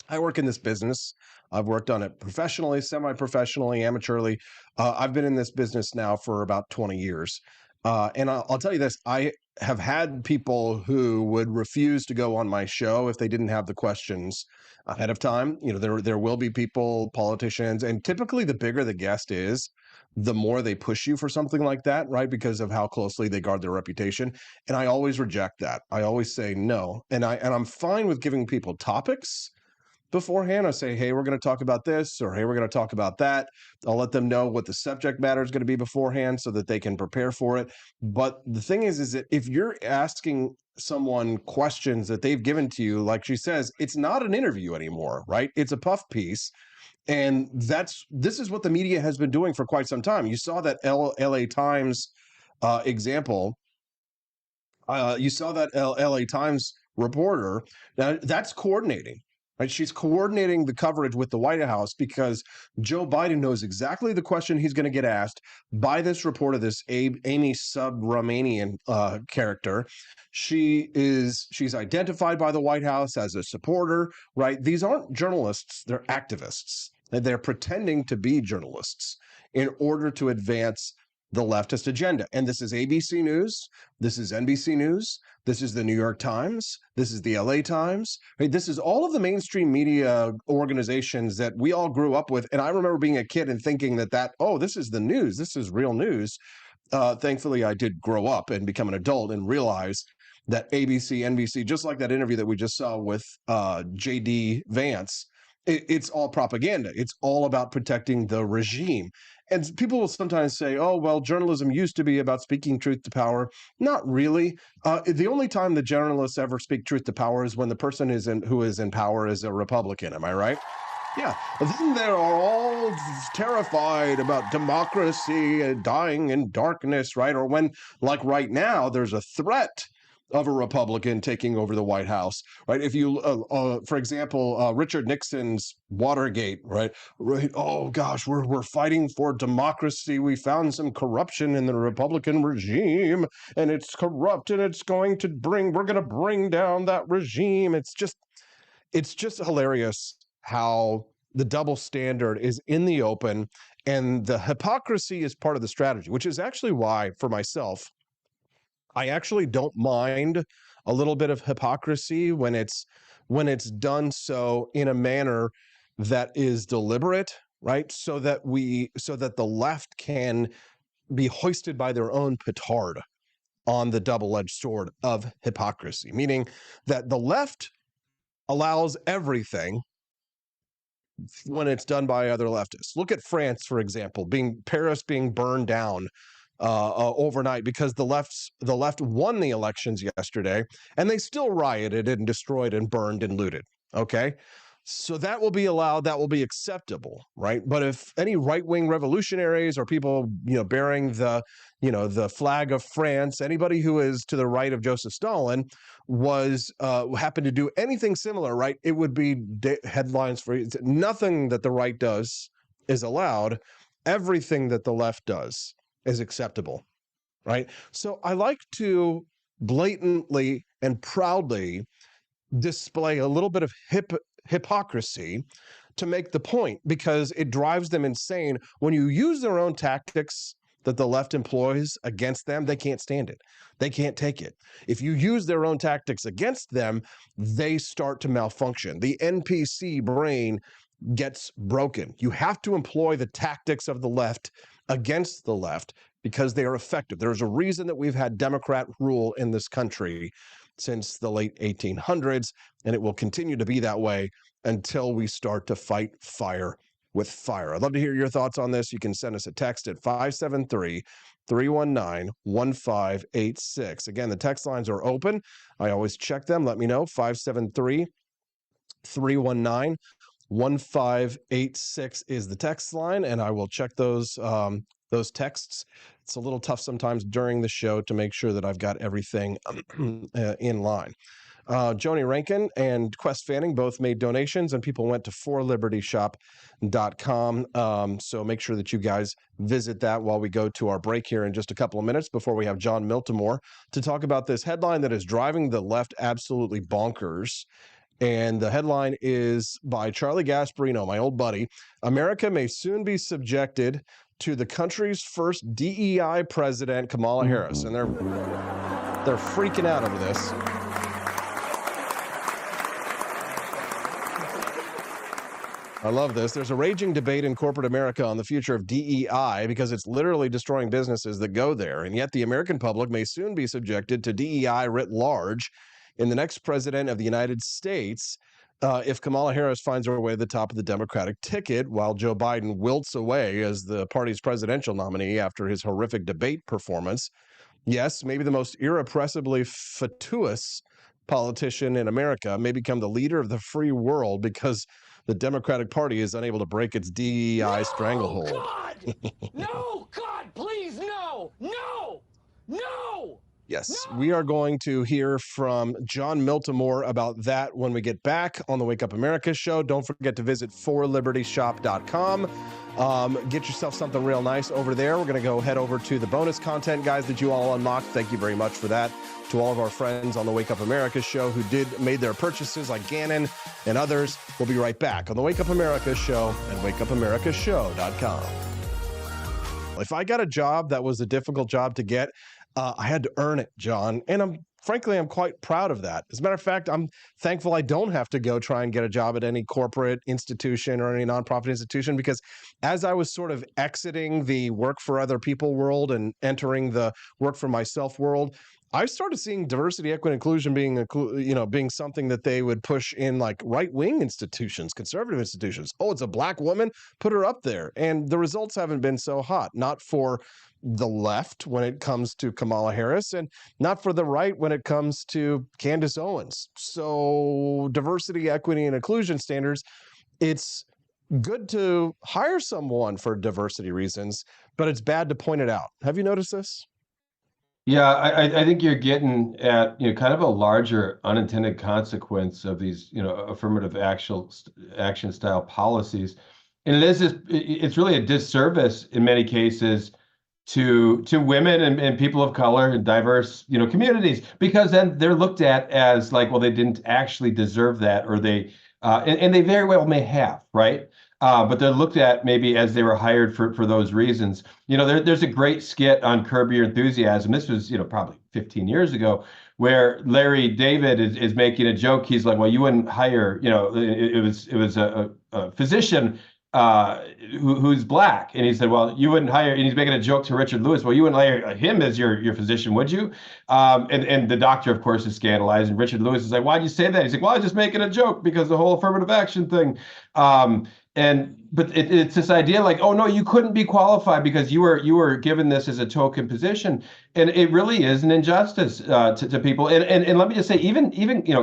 A: I work in this business. I've worked on it professionally, semi-professionally, amateurly. I've been in this business now for about 20 years. And I'll tell you this, I have had people who would refuse to go on my show if they didn't have the questions ahead of time. You know, there will be people, politicians, and typically the bigger the guest is, the more they push you for something like that, right? Because of how closely they guard their reputation. And I always reject that. I always say no. And I'm fine with giving people topics beforehand. I say, hey, we're going to talk about this, or hey, we're going to talk about that. I'll let them know what the subject matter is going to be beforehand so that they can prepare for it. But the thing is that if you're asking someone questions that they've given to you, like she says, it's not an interview anymore, right? It's a puff piece. And this is what the media has been doing for quite some time. You saw that LA Times example. You saw that LA Times reporter. Now that's coordinating, right? She's coordinating the coverage with the White House because Joe Biden knows exactly the question he's going to get asked by this reporter, this Amy Subramanian character. She's identified by the White House as a supporter, right? These aren't journalists; they're activists. They're pretending to be journalists in order to advance the leftist agenda. And this is ABC News. This is NBC News. This is the New York Times. This is the LA Times. Right? This is all of the mainstream media organizations that we all grew up with. And I remember being a kid and thinking this is the news. This is real news. Thankfully, I did grow up and become an adult and realize that ABC, NBC, just like that interview that we just saw with J.D. Vance, it's all propaganda. It's all about protecting the regime. And people will sometimes say, oh, well, journalism used to be about speaking truth to power. Not really. The only time the journalists ever speak truth to power is when the person who is in power is a Republican. Am I right? Yeah. Then they are all terrified about democracy dying in darkness, right? Or when, like right now, there's a threat of a Republican taking over the White House, right? If you, for example, Richard Nixon's Watergate, right? Oh gosh, we're fighting for democracy. We found some corruption in the Republican regime, and it's corrupt, and we're going to bring down that regime. It's just hilarious how the double standard is in the open, and the hypocrisy is part of the strategy, which is actually why, for myself, I actually don't mind a little bit of hypocrisy when it's done so in a manner that is deliberate, right? So that the left can be hoisted by their own petard on the double-edged sword of hypocrisy, meaning that the left allows everything when it's done by other leftists. Look at France, for example, Paris being burned down overnight because the left won the elections yesterday, and they still rioted and destroyed and burned and looted. Okay, so that will be allowed, that will be acceptable, right? But if any right-wing revolutionaries or people bearing the flag of France, anybody who is to the right of Joseph Stalin happened to do anything similar, right? It would be headlines for nothing that the right does is allowed. Everything that the left does is acceptable, right? So I like to blatantly and proudly display a little bit of hypocrisy to make the point, because it drives them insane. When you use their own tactics that the left employs against them, they can't stand it. They can't take it. If you use their own tactics against them, they start to malfunction. The NPC brain gets broken. You have to employ the tactics of the left against the left because they are effective. There's a reason that we've had Democrat rule in this country since the late 1800s, and it will continue to be that way until we start to fight fire with fire. I'd love to hear your thoughts on this. You can send us a text at 573-319-1586. Again, the text lines are open. I always check them. Let me know. 573-319-1586 is the text line, and I will check those texts. It's a little tough sometimes during the show to make sure that I've got everything in line. Joni Rankin and Quest Fanning both made donations, and people went to forlibertyshop.com. So make sure that you guys visit that while we go to our break here in just a couple of minutes before we have John Miltimore to talk about this headline that is driving the left absolutely bonkers. And the headline is by Charlie Gasparino, my old buddy. America may soon be subjected to the country's first DEI president, Kamala Harris. And they're freaking out over this. I love this. There's a raging debate in corporate America on the future of DEI because it's literally destroying businesses that go there. And yet the American public may soon be subjected to DEI writ large in the next president of the United States if Kamala Harris finds her way to the top of the Democratic ticket while Joe Biden wilts away as the party's presidential nominee after his horrific debate performance. Yes, maybe the most irrepressibly fatuous politician in America may become the leader of the free world because the Democratic Party is unable to break its DEI stranglehold.
S: God! No, God, please, no! No! No!
A: Yes, we are going to hear from John Miltimore about that when we get back on the Wake Up America show. Don't forget to visit forlibertyshop.com. Get yourself something real nice over there. We're going to go head over to the bonus content, guys, that you all unlocked. Thank you very much for that. To all of our friends on the Wake Up America show who made their purchases, like Gannon and others. We'll be right back on the Wake Up America show at wakeupAmericaShow.com. If I got a job that was a difficult job to get, I had to earn it, John. And I'm quite proud of that. As a matter of fact, I'm thankful I don't have to go try and get a job at any corporate institution or any nonprofit institution, because as I was sort of exiting the work for other people world and entering the work for myself world, I started seeing diversity, equity, inclusion being something that they would push in like right-wing institutions, conservative institutions. Oh, it's a black woman, put her up there. And the results haven't been so hot, not for the left when it comes to Kamala Harris, and not for the right when it comes to Candace Owens. So diversity, equity, and inclusion standards, it's good to hire someone for diversity reasons, but it's bad to point it out. Have you noticed this?
T: Yeah, I think you're getting at kind of a larger unintended consequence of these affirmative action style policies, and it's really a disservice in many cases to women and people of color and diverse communities, because then they're looked at as like, well, they didn't actually deserve that, or they and they very well may have, right? But they're looked at maybe as they were hired for those reasons. There's a great skit on Curb Your Enthusiasm. This was, probably 15 years ago, where Larry David is making a joke. He's like, well, you wouldn't hire, it was a physician who's black. And he said, well, you wouldn't hire, and he's making a joke to Richard Lewis. Well, you wouldn't hire him as your physician, would you? And the doctor, of course, is scandalized. And Richard Lewis is like, why'd you say that? He's like, well, I was just making a joke because the whole affirmative action thing. But it's this idea like, oh no, you couldn't be qualified because you were given this as a token position, and it really is an injustice to people. And let me just say, even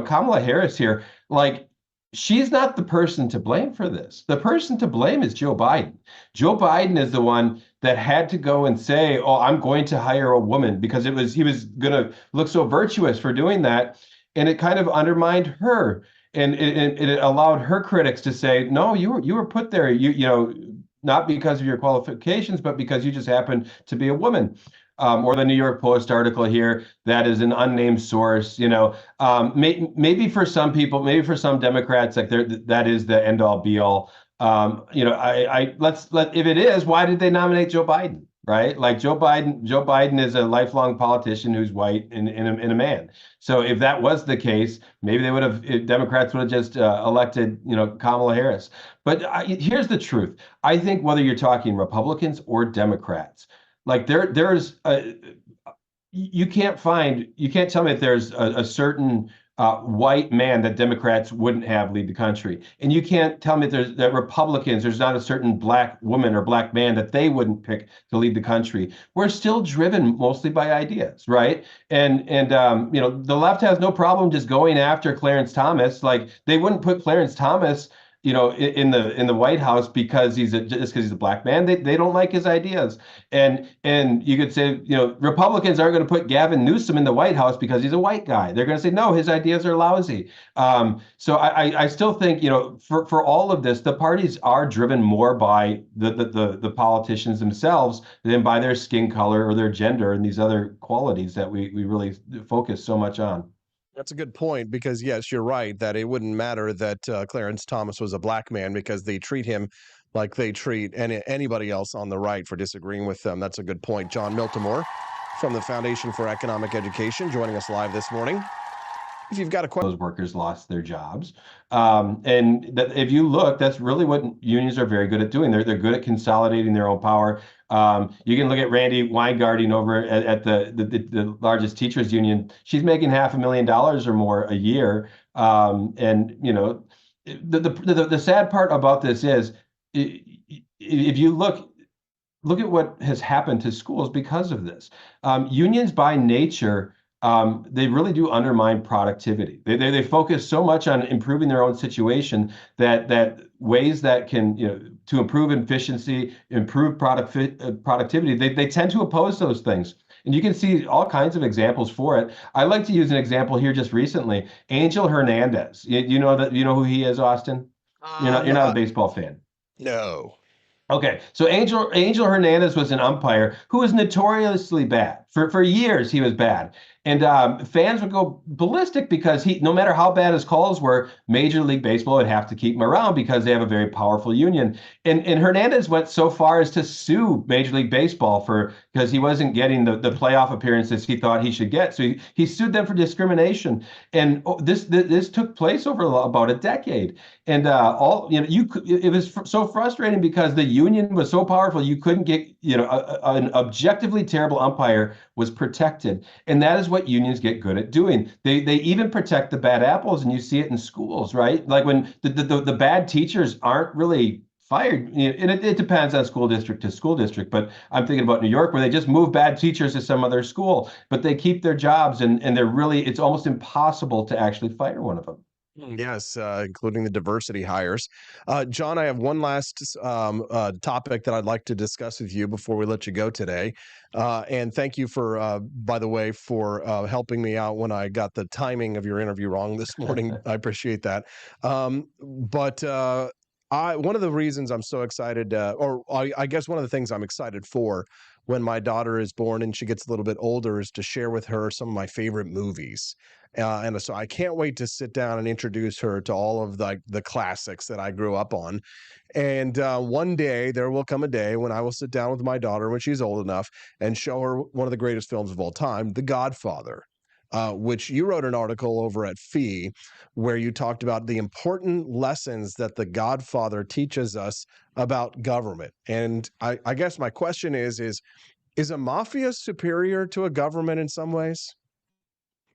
T: Kamala Harris here, like, she's not the person to blame for this. The person to blame is Joe Biden. Joe Biden is the one that had to go and say, oh, I'm going to hire a woman, because he was going to look so virtuous for doing that, and it kind of undermined her. And it allowed her critics to say, no, you were put there, not because of your qualifications, but because you just happen to be a woman. Or the New York Post article here, that is an unnamed source. Maybe for some people, maybe for some Democrats, like that is the end all be all. If it is, why did they nominate Joe Biden? Right? Like Joe Biden is a lifelong politician who's white and a man. So if that was the case, maybe Democrats would have just elected, Kamala Harris. But here's the truth. I think whether you're talking Republicans or Democrats, like you can't tell me that there's a certain white man that Democrats wouldn't have lead the country. And you can't tell me that Republicans, there's not a certain black woman or black man that they wouldn't pick to lead the country. We're still driven mostly by ideas, right? And the left has no problem just going after Clarence Thomas. Like, they wouldn't put Clarence Thomas in the White House because just because he's a black man. They don't like his ideas. And you could say, Republicans aren't going to put Gavin Newsom in the White House because he's a white guy. They're going to say, no, his ideas are lousy. So I still think, for all of this, the parties are driven more by the politicians themselves than by their skin color or their gender and these other qualities that we really focus so much on.
A: That's a good point because, yes, you're right that it wouldn't matter that Clarence Thomas was a black man because they treat him like they treat anybody else on the right for disagreeing with them. That's a good point. John Miltimore from the Foundation for Economic Education joining us live this morning. If you've got a question,
T: those workers lost their jobs. And if you look, that's really what unions are very good at doing. They're good at consolidating their own power. You can look at Randy Weingarten over at the largest teachers union. She's making $500,000 or more a year. And the sad part about this is, if you look at what has happened to schools because of this. Unions by nature, they really do undermine productivity. They focus so much on improving their own situation that ways that can, to improve efficiency, improve productivity, they tend to oppose those things. And you can see all kinds of examples for it. I like to use an example here just recently. Angel Hernandez. You know who he is, Austin? You're not a baseball fan.
A: No.
T: Okay, so Angel Hernandez was an umpire who was notoriously bad. For years, he was bad. And fans would go ballistic because no matter how bad his calls were, Major League Baseball would have to keep him around because they have a very powerful union. And Hernandez went so far as to sue Major League Baseball because he wasn't getting the playoff appearances he thought he should get. So he sued them for discrimination. And this took place over about a decade. And it was so frustrating because the union was so powerful you couldn't get an objectively terrible umpire was protected. And that is what unions get good at doing. They even protect the bad apples, and you see it in schools, right? Like when the bad teachers aren't really fired, and it depends on school district to school district, but I'm thinking about New York where they just move bad teachers to some other school, but they keep their jobs and it's almost impossible to actually fire one of them.
A: Yes, including the diversity hires. John, I have one last topic that I'd like to discuss with you before we let you go today. And thank you by the way, for helping me out when I got the timing of your interview wrong this morning. I appreciate that. But one of the reasons I'm so excited, I guess one of the things I'm excited for when my daughter is born and she gets a little bit older is to share with her some of my favorite movies. And so I can't wait to sit down and introduce her to all of the classics that I grew up on. And one day there will come a day when I will sit down with my daughter when she's old enough and show her one of the greatest films of all time, The Godfather. Which you wrote an article over at FEE where you talked about the important lessons that The Godfather teaches us about government. And I guess my question is a mafia superior to a government in some ways?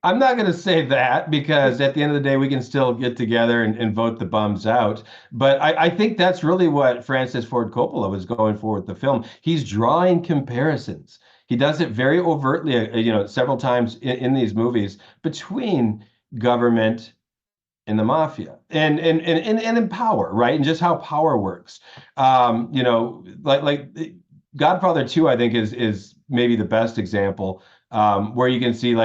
T: I'm not going to say that because at the end of the day, we can still get together and vote the bums out. But I think that's really what Francis Ford Coppola was going for with the film. He's drawing comparisons. He does it very overtly, several times in these movies between government and the mafia and in power, right? And just how power works. Like Godfather 2, I think is maybe the best example where you can see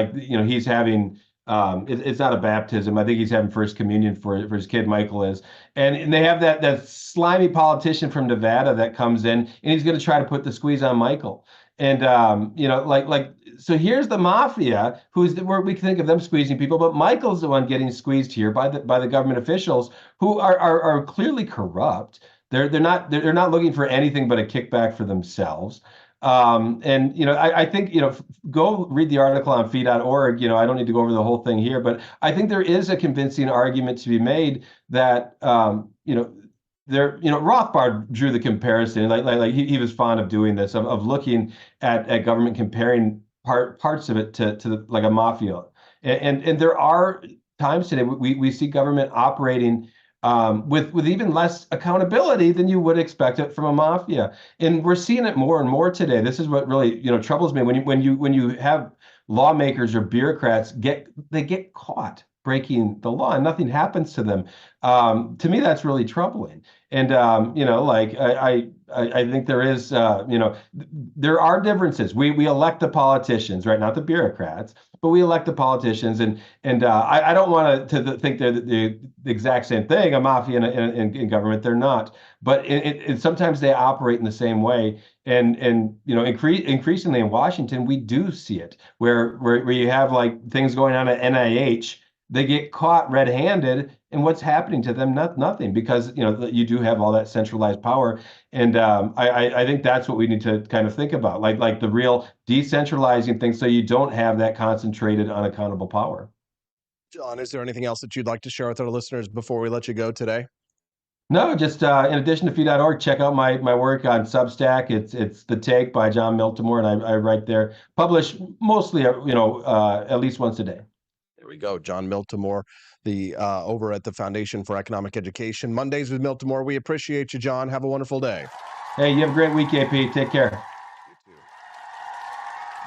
T: he's having it's not a baptism. I think he's having first communion for his kid, Michael is. And they have that slimy politician from Nevada that comes in and he's going to try to put the squeeze on Michael. And so here's the mafia where we think of them squeezing people, but Michael's the one getting squeezed here by the government officials who are clearly corrupt. They're not looking for anything but a kickback for themselves. I think, go read the article on fee.org. I don't need to go over the whole thing here, but I think there is a convincing argument to be made that, Rothbard drew the comparison, like he was fond of doing this, of looking at government, comparing parts of it to like a mafia. And there are times today we see government operating with even less accountability than you would expect it from a mafia. And we're seeing it more and more today. This is what really, troubles me when you have lawmakers or bureaucrats get caught. breaking the law and nothing happens to them. To me, that's really troubling. And like I think there is, there are differences. We elect the politicians, right? Not the bureaucrats, but we elect the politicians, and I don't want to think they're the exact same thing. A mafia in government, they're not. But sometimes they operate in the same way. And increasingly in Washington, we do see it where you have like things going on at NIH. They get caught red-handed, and what's happening to them? Nothing, because you do have all that centralized power, and I think that's what we need to kind of think about, like the real decentralizing things, so you don't have that concentrated, unaccountable power.
A: John, is there anything else that you'd like to share with our listeners before we let you go today?
T: No, just in addition to Fee.org, check out my work on Substack. It's The Take by John Miltimore, and I write there, publish mostly at least once a day.
A: There we go. John Miltimore, the over at the Foundation for Economic Education. Mondays with Miltimore. We appreciate you, John. Have a wonderful day.
T: Hey, you have a great week, AP. Take care.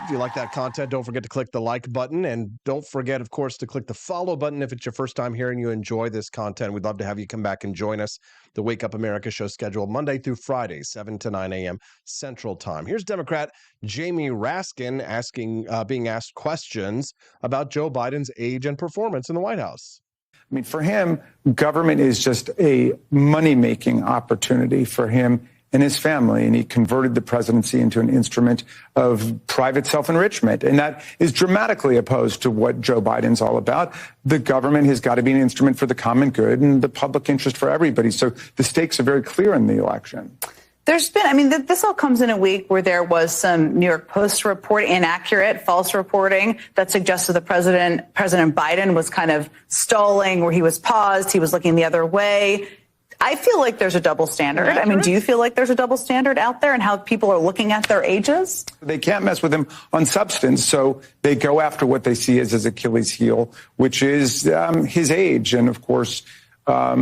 A: If you like that content, don't forget to click the like button, and don't forget, of course, to click the follow button if it's your first time here and you enjoy this content. We'd love to have you come back and join us. The Wake Up America show scheduled Monday through Friday, 7 to 9 a.m. Central Time. Here's Democrat Jamie Raskin being asked questions about Joe Biden's age and performance in the White House.
U: I mean, for him, government is just a money-making opportunity for him and his family, and he converted the presidency into an instrument of private self-enrichment. And that is dramatically opposed to what Joe Biden's all about. The government has got to be an instrument for the common good and the public interest for everybody. So the stakes are very clear in the election.
V: There's been, this all comes in a week where there was some New York Post report, inaccurate, false reporting that suggested that President Biden was kind of stalling, where he was paused, he was looking the other way. I feel like there's a double standard. I mean, do you feel like there's a double standard out there and how people are looking at their ages?
U: They can't mess with him on substance, so they go after what they see as his Achilles heel, which is his age. And of course, a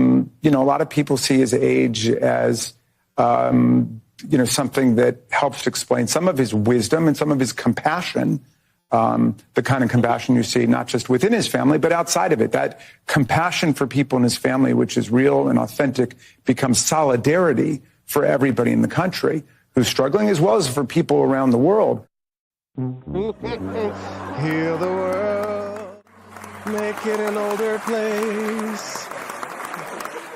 U: lot of people see his age as, something that helps explain some of his wisdom and some of his compassion. The kind of compassion you see not just within his family, but outside of it. That compassion for people in his family, which is real and authentic, becomes solidarity for everybody in the country who's struggling, as well as for people around the world.
A: Heal the world, make it an older place.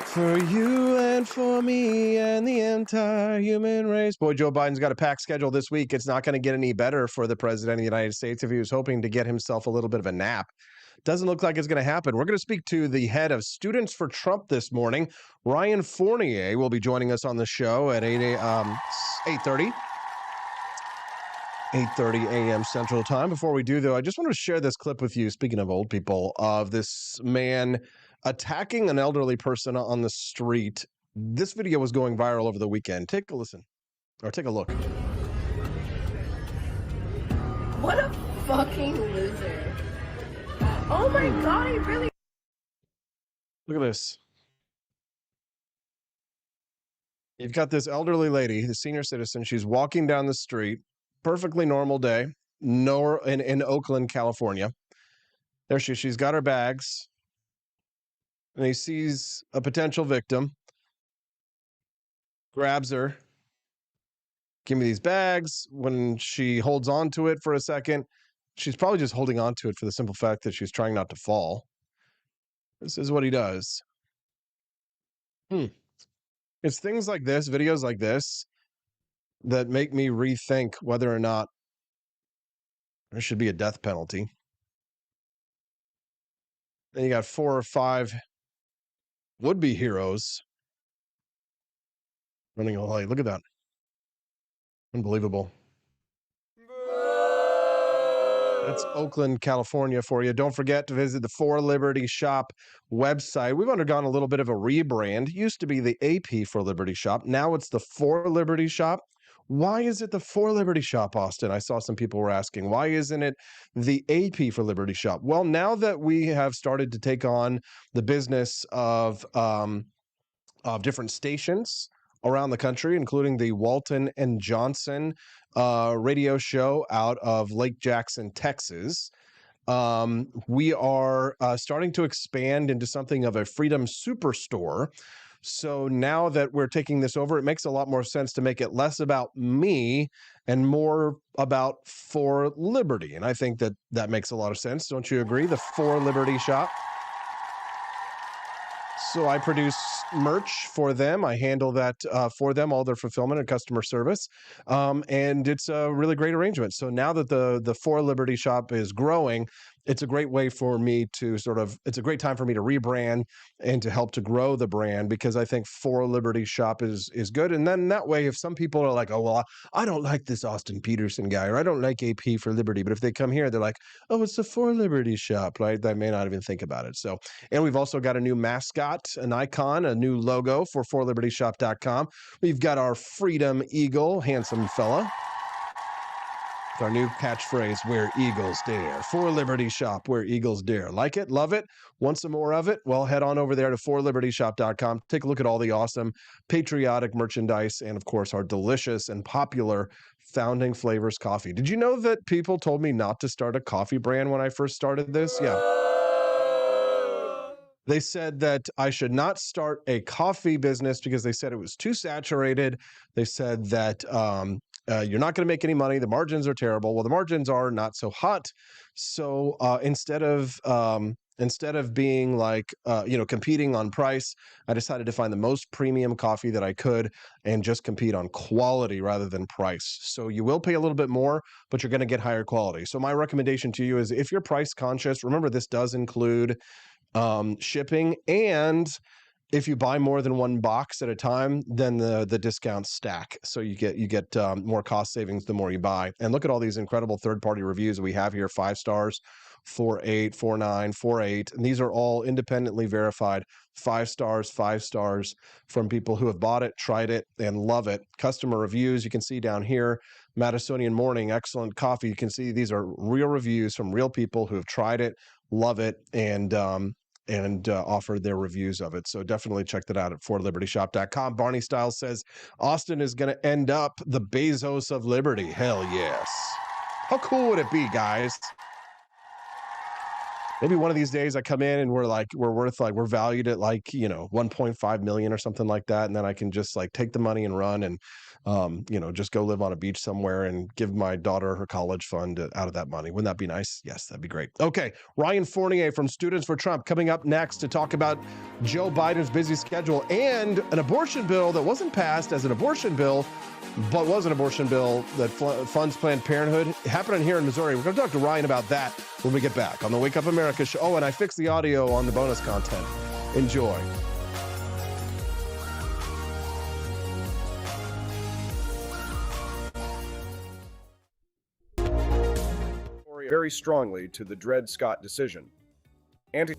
A: For you and for me and the entire human race. Boy, Joe Biden's got a packed schedule this week. It's not going to get any better for the president of the United States if he was hoping to get himself a little bit of a nap. Doesn't look like it's going to happen. We're going to speak to the head of Students for Trump this morning. Ryan Fournier will be joining us on the show at 8:30 a.m. Central Time. Before we do, though, I just want to share this clip with you, speaking of old people, of this man attacking an elderly person on the street. This video was going viral over the weekend. Take a listen, or take a look.
W: What a fucking loser. Oh my God, he really...
A: Look at this. You've got this elderly lady, the senior citizen. She's walking down the street, perfectly normal day, in Oakland, California. There she's got her bags. And he sees a potential victim, grabs her, give me these bags. When she holds on to it for a second, she's probably just holding on to it for the simple fact that she's trying not to fall. This is what he does. It's things like this, videos like this, that make me rethink whether or not there should be a death penalty. Then you got 4 or 5 would-be heroes running a light. Look at that. Unbelievable. That's Oakland, California for you. Don't forget to visit the For Liberty Shop website. We've undergone a little bit of a rebrand. It used to be the AP For Liberty Shop. Now it's the For Liberty Shop. Why is it the For Liberty Shop, Austin? I saw some people were asking, why isn't it the AP For Liberty Shop? Well, now that we have started to take on the business of different stations around the country, including the Walton and Johnson radio show out of Lake Jackson, Texas, we are starting to expand into something of a Freedom Superstore. So now that we're taking this over, it makes a lot more sense to make it less about me and more about For Liberty. And I think that that makes a lot of sense. Don't you agree? The For Liberty shop. So I produce merch for them. I handle that for them, all their fulfillment and customer service. And it's a really great arrangement. So now that the For Liberty shop is growing, it's a great way for me to it's a great time for me to rebrand and to help to grow the brand, because I think For Liberty shop is good. And then that way, if some people are like, oh, well, I don't like this Austin Peterson guy, or I don't like AP for Liberty, but if they come here, they're like, oh, it's the For Liberty shop, right? They may not even think about it. So, and we've also got a new mascot, an icon, a new logo for forlibertyshop.com. We've got our Freedom Eagle, handsome fella. Our new catchphrase, where eagles dare. For Liberty Shop, where eagles dare. Like it? Love it? Want some more of it? Well, head on over there to forlibertyshop.com. Take a look at all the awesome patriotic merchandise and, of course, our delicious and popular Founding Flavors coffee. Did you know that people told me not to start a coffee brand when I first started this? Yeah. They said that I should not start a coffee business because they said it was too saturated. They said that you're not going to make any money. The margins are terrible. Well, the margins are not so hot. So instead of being like, competing on price, I decided to find the most premium coffee that I could and just compete on quality rather than price. So you will pay a little bit more, but you're going to get higher quality. So my recommendation to you is, if you're price conscious, remember this does include shipping, and if you buy more than one box at a time, then the discounts stack. So you get more cost savings the more you buy. And look at all these incredible third-party reviews that we have here: 5 stars, 4.8, 4.9, 4.8. And these are all independently verified 5 stars from people who have bought it, tried it, and love it. Customer reviews, you can see down here. Madisonian Morning, excellent coffee. You can see these are real reviews from real people who have tried it, love it, and offer their reviews of it. So definitely check that out at forlibertyshop.com. Barney Styles says Austin is going to end up the Bezos of Liberty. Hell yes. How cool would it be, guys? Maybe one of these days I come in and we're valued at 1.5 million or something like that. And then I can just take the money and run and, just go live on a beach somewhere and give my daughter her college fund out of that money. Wouldn't that be nice? Yes, that'd be great. Okay. Ryan Fournier from Students for Trump coming up next to talk about Joe Biden's busy schedule and an abortion bill that wasn't passed as an abortion bill, but was an abortion bill that funds Planned Parenthood, happening here in Missouri. We're going to talk to Ryan about that when we get back on the Wake Up America show. Oh, and I fixed the audio on the bonus content. Enjoy.
B: Very strongly to the Dred Scott decision.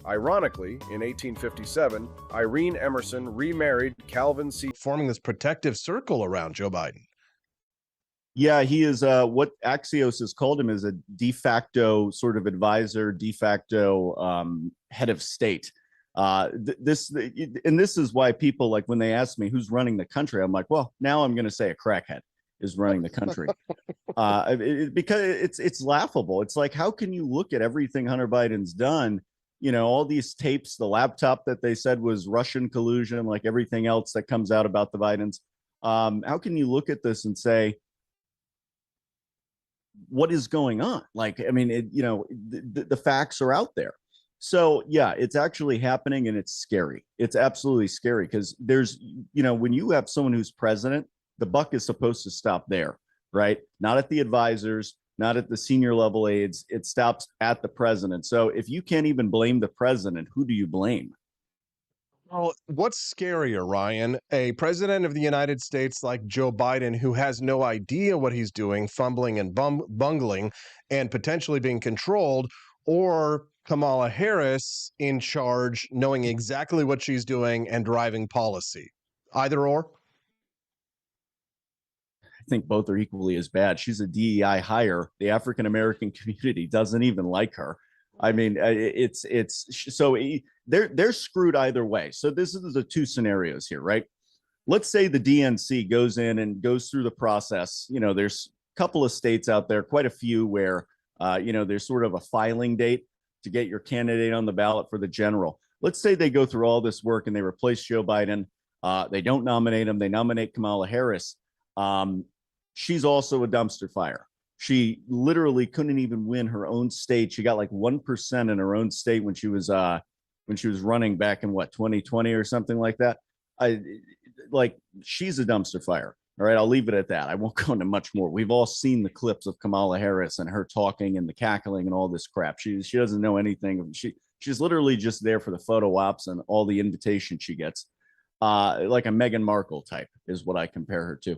B: Ironically, in 1857, Irene Emerson remarried Calvin C.
A: Forming this protective circle around Joe Biden.
C: Yeah, he is what Axios has called him is a de facto sort of advisor, de facto head of state. This is why people, like, when they ask me who's running the country, I'm like, well, now I'm going to say a crackhead is running the country because it's laughable. It's like, how can you look at everything Hunter Biden's done? All these tapes, the laptop that they said was Russian collusion, like everything else that comes out about the Bidens. How can you look at this and say, what is going on? The facts are out there. So yeah, it's actually happening, and it's scary. It's absolutely scary because there's, when you have someone who's president, the buck is supposed to stop there, right? Not at the advisors, not at the senior level aides. It stops at the president. So if you can't even blame the president, who do you blame?
A: Well, what's scarier, Ryan? A president of the United States like Joe Biden, who has no idea what he's doing, fumbling and bungling, and potentially being controlled, or Kamala Harris in charge, knowing exactly what she's doing and driving policy? Either or?
C: I think both are equally as bad. She's a DEI hire. The African American community doesn't even like her. I mean, they're screwed either way. So this is the two scenarios here, right? Let's say the DNC goes in and goes through the process. There's a couple of states out there, quite a few, where there's sort of a filing date. to get your candidate on the ballot for the general. Let's say they go through all this work and they replace Joe Biden. They don't nominate him. They nominate Kamala Harris. She's also a dumpster fire. She literally couldn't even win her own state. She got like 1% in her own state when she was running back in 2020 or something like that. She's a dumpster fire. All right, I'll leave it at that. I won't go into much more. We've all seen the clips of Kamala Harris and her talking and the cackling and all this crap. She doesn't know anything. She's literally just there for the photo ops and all the invitations she gets. Like a Meghan Markle type is what I compare her to.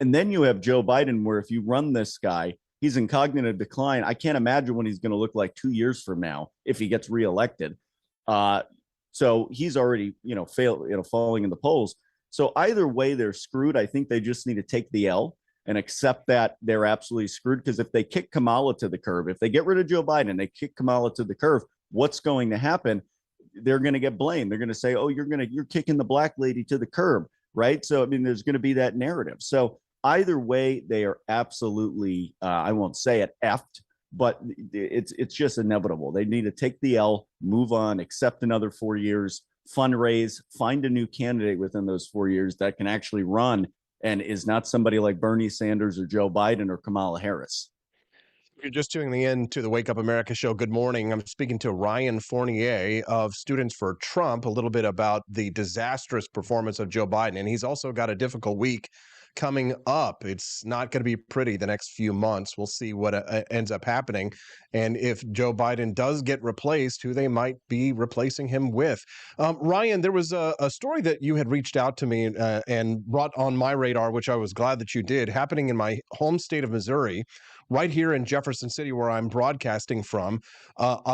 C: And then you have Joe Biden, where if you run this guy, he's in cognitive decline. I can't imagine what he's going to look like 2 years from now if he gets reelected. So he's already, falling in the polls. So either way, they're screwed. I think they just need to take the L and accept that they're absolutely screwed. Because if they kick Kamala to the curb, if they get rid of Joe Biden, they kick Kamala to the curb, what's going to happen? They're going to get blamed. They're going to say, "Oh, you're kicking the black lady to the curb," right? So I mean, there's going to be that narrative. So either way, they are absolutely, I won't say it, effed, but it's just inevitable. They need to take the L, move on, accept another 4 years, fundraise, find a new candidate within those 4 years that can actually run and is not somebody like Bernie Sanders or Joe Biden or Kamala Harris.
A: If you're just tuning in to the Wake Up America show, good morning. I'm speaking to Ryan Fournier of Students for Trump, a little bit about the disastrous performance of Joe Biden. And he's also got a difficult week coming up. It's not going to be pretty the next few months. We'll see what ends up happening. And if Joe Biden does get replaced, who they might be replacing him with. Ryan, there was a story that you had reached out to me and brought on my radar, which I was glad that you did, happening in my home state of Missouri, right here in Jefferson City, where I'm broadcasting from.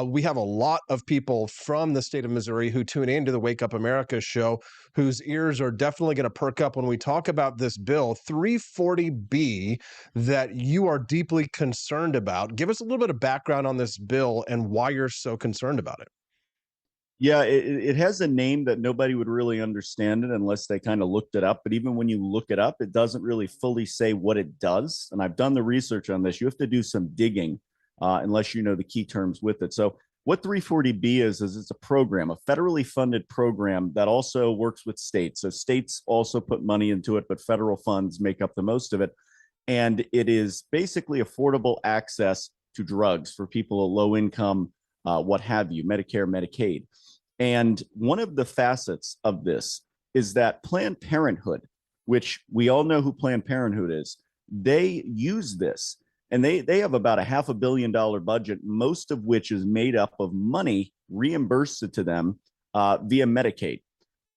A: We have a lot of people from the state of Missouri who tune into the Wake Up America show, whose ears are definitely going to perk up when we talk about this bill, 340B, that you are deeply concerned about. Give us a little bit of background on this bill and why you're so concerned about it.
C: Yeah, it has a name that nobody would really understand it unless they kind of looked it up. But even when you look it up, it doesn't really fully say what it does. And I've done the research on this. You have to do some digging unless you know the key terms with it. So what 340B is it's a program, a federally funded program that also works with states. So states also put money into it, but federal funds make up the most of it. And it is basically affordable access to drugs for people at low income, what have you, Medicare, Medicaid. And one of the facets of this is that Planned Parenthood, which we all know who Planned Parenthood is, they use this. And they have about a $500 million budget, most of which is made up of money reimbursed to them via Medicaid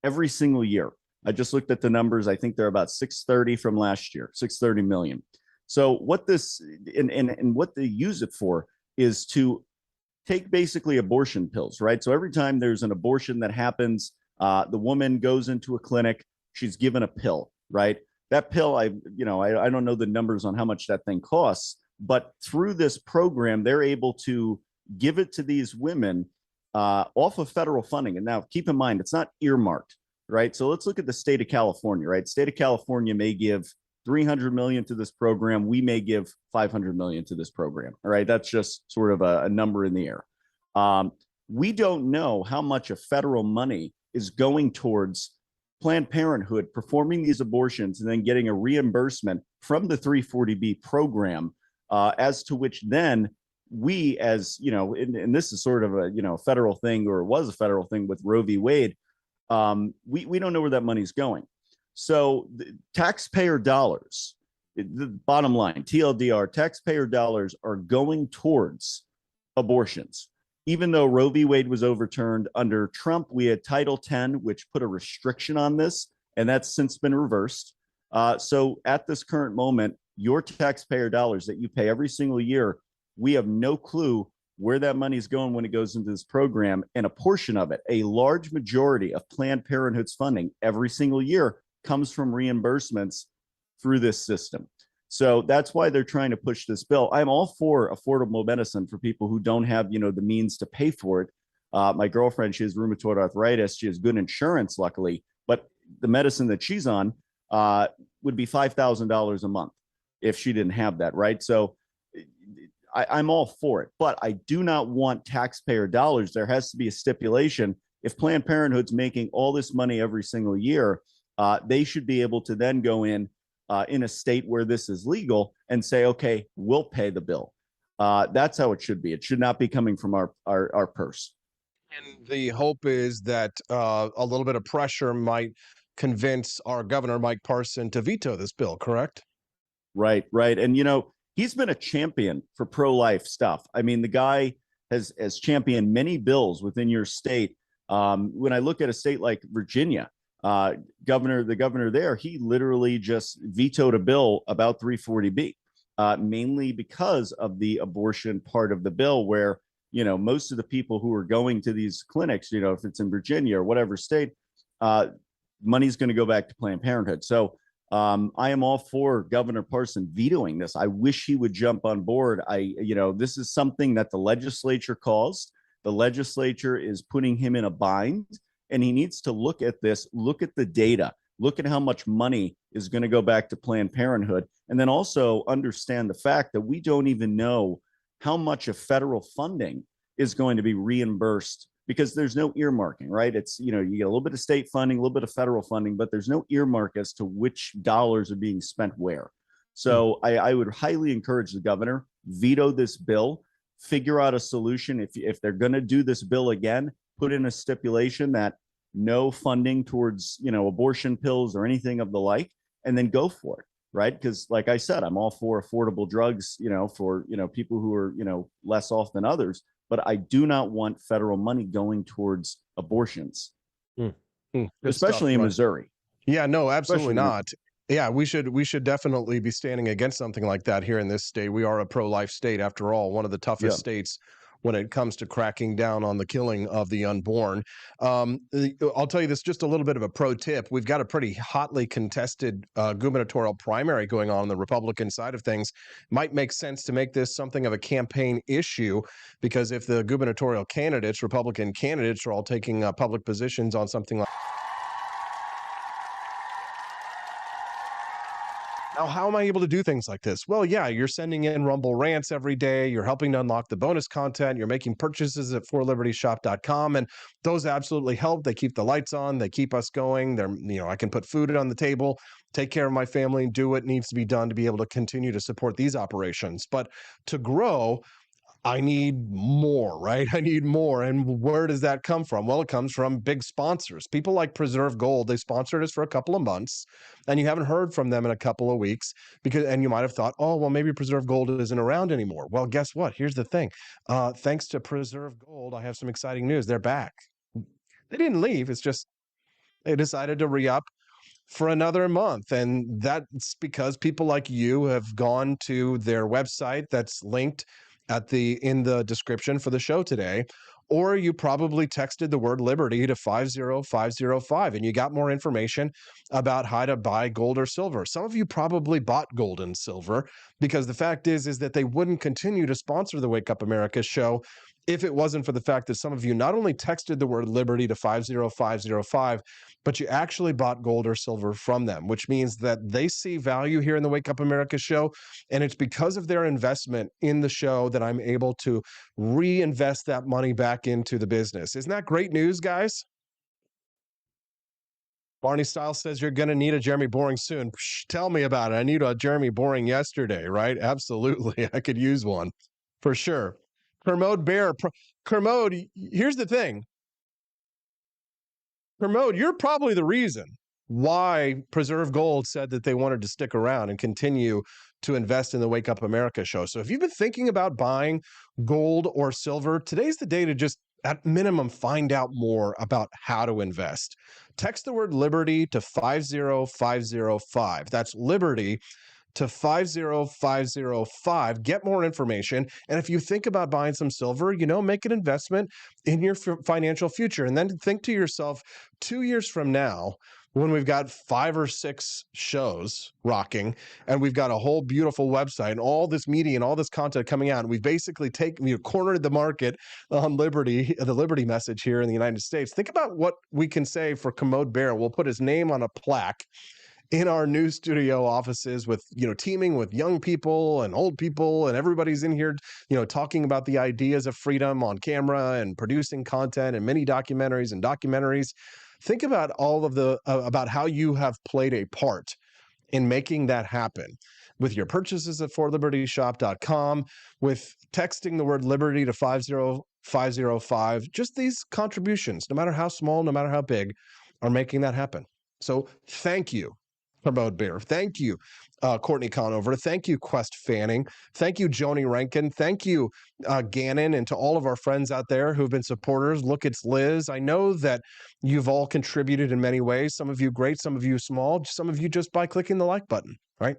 C: every single year. I just looked at the numbers. I think they're about 630 from last year, 630 million. So what this and what they use it for is to take basically abortion pills, right? So every time there's an abortion that happens, the woman goes into a clinic, she's given a pill, right? That pill, I don't know the numbers on how much that thing costs, but through this program, they're able to give it to these women off of federal funding. And now keep in mind, it's not earmarked, right? So let's look at the state of California, right? State of California may give 300 million to this program. We may give 500 million to this program. All right. That's just sort of a number in the air. We don't know how much of federal money is going towards Planned Parenthood performing these abortions and then getting a reimbursement from the 340B program, as to which then we, as and this is sort of a federal thing, or was a federal thing with Roe v. Wade. We don't know where that money's going. So the taxpayer dollars, the bottom line, TLDR, taxpayer dollars are going towards abortions. Even though Roe v. Wade was overturned under Trump, we had Title X, which put a restriction on this, and that's since been reversed. So at this current moment, your taxpayer dollars that you pay every single year, we have no clue where that money is going when it goes into this program. And a portion of it, a large majority of Planned Parenthood's funding every single year, comes from reimbursements through this system. So that's why they're trying to push this bill. I'm all for affordable medicine for people who don't have, the means to pay for it. My girlfriend, she has rheumatoid arthritis. She has good insurance, luckily, but the medicine that she's on would be $5,000 a month if she didn't have that, right? So I'm all for it, but I do not want taxpayer dollars. There has to be a stipulation. If Planned Parenthood's making all this money every single year, they should be able to then go in a state where this is legal and say, okay, we'll pay the bill. That's how it should be. It should not be coming from our purse.
A: And the hope is that a little bit of pressure might convince our governor, Mike Parson, to veto this bill, correct?
C: Right. And, he's been a champion for pro-life stuff. I mean, the guy has championed many bills within your state. When I look at a state like Virginia, the governor there, he literally just vetoed a bill about 340B, mainly because of the abortion part of the bill where, most of the people who are going to these clinics, if it's in Virginia or whatever state, money's going to go back to Planned Parenthood. So I am all for Governor Parson vetoing this. I wish he would jump on board. This is something that the legislature caused. The legislature is putting him in a bind, and he needs to look at this, look at the data, look at how much money is going to go back to Planned Parenthood, and then also understand the fact that we don't even know how much of federal funding is going to be reimbursed because there's no earmarking, right? It's, you get a little bit of state funding, a little bit of federal funding, but there's no earmark as to which dollars are being spent where. So I would highly encourage the governor, veto this bill, figure out a solution. If they're going to do this bill again, put in a stipulation that no funding towards, abortion pills or anything of the like, and then go for it, right? Because like I said, I'm all for affordable drugs, for, people who are, less off than others. But I do not want federal money going towards abortions, especially in Missouri.
A: Yeah, no, absolutely not. Yeah, we should definitely be standing against something like that here in this state. We are a pro-life state, after all, one of the toughest states when it comes to cracking down on the killing of the unborn. I'll tell you this, just a little bit of a pro tip. We've got a pretty hotly contested gubernatorial primary going on the Republican side of things. Might make sense to make this something of a campaign issue, because if the gubernatorial candidates, Republican candidates, are all taking public positions on something like Now, how am I able to do things like this? Well, yeah, you're sending in Rumble rants every day. You're helping to unlock the bonus content. You're making purchases at forlibertyshop.com, and those absolutely help. They keep the lights on. They keep us going. I can put food on the table, take care of my family, and do what needs to be done to be able to continue to support these operations. But to grow, I need more, right? I need more. And where does that come from? Well, it comes from big sponsors. People like Preserve Gold, they sponsored us for a couple of months, and you haven't heard from them in a couple of weeks and you might have thought, oh, well, maybe Preserve Gold isn't around anymore. Well, guess what? Here's the thing. Thanks to Preserve Gold, I have some exciting news. They're back. They didn't leave. It's just they decided to re-up for another month. And that's because people like you have gone to their website that's linked in the description for the show today, or you probably texted the word liberty to 50505 and you got more information about how to buy gold or silver. Some of you probably bought gold and silver because the fact is that they wouldn't continue to sponsor the Wake Up America show if it wasn't for the fact that some of you not only texted the word liberty to 50505, but you actually bought gold or silver from them, which means that they see value here in the Wake Up America show. And it's because of their investment in the show that I'm able to reinvest that money back into the business. Isn't that great news, guys? Barney Styles says you're going to need a Jeremy Boring soon. Psh, tell me about it. I need a Jeremy Boring yesterday, right? Absolutely. I could use one for sure. Kermode Bear. Kermode, here's the thing. Kermode, you're probably the reason why Preserve Gold said that they wanted to stick around and continue to invest in the Wake Up America show. So if you've been thinking about buying gold or silver, today's the day to just, at minimum, find out more about how to invest. Text the word liberty to 50505. That's liberty to 50505. Get more information. And if you think about buying some silver, make an investment in your financial future. And then think to yourself, 2 years from now, when we've got 5 or 6 shows rocking and we've got a whole beautiful website and all this media and all this content coming out, and we've basically cornered the market on liberty, the liberty message here in the United States. Think about what we can say for Kermode Bear. We'll put his name on a plaque in our new studio offices with, teaming with young people and old people, and everybody's in here, talking about the ideas of freedom on camera and producing content and mini documentaries and documentaries. Think about all of about how you have played a part in making that happen with your purchases at forlibertyshop.com, with texting the word liberty to 50505. Just these contributions, no matter how small, no matter how big, are making that happen. So thank you, Pramod Bear. Thank you, Courtney Conover. Thank you, Quest Fanning. Thank you, Joni Rankin. Thank you, Gannon, and to all of our friends out there who've been supporters. Look, it's Liz. I know that you've all contributed in many ways. Some of you great, some of you small, some of you just by clicking the like button, right?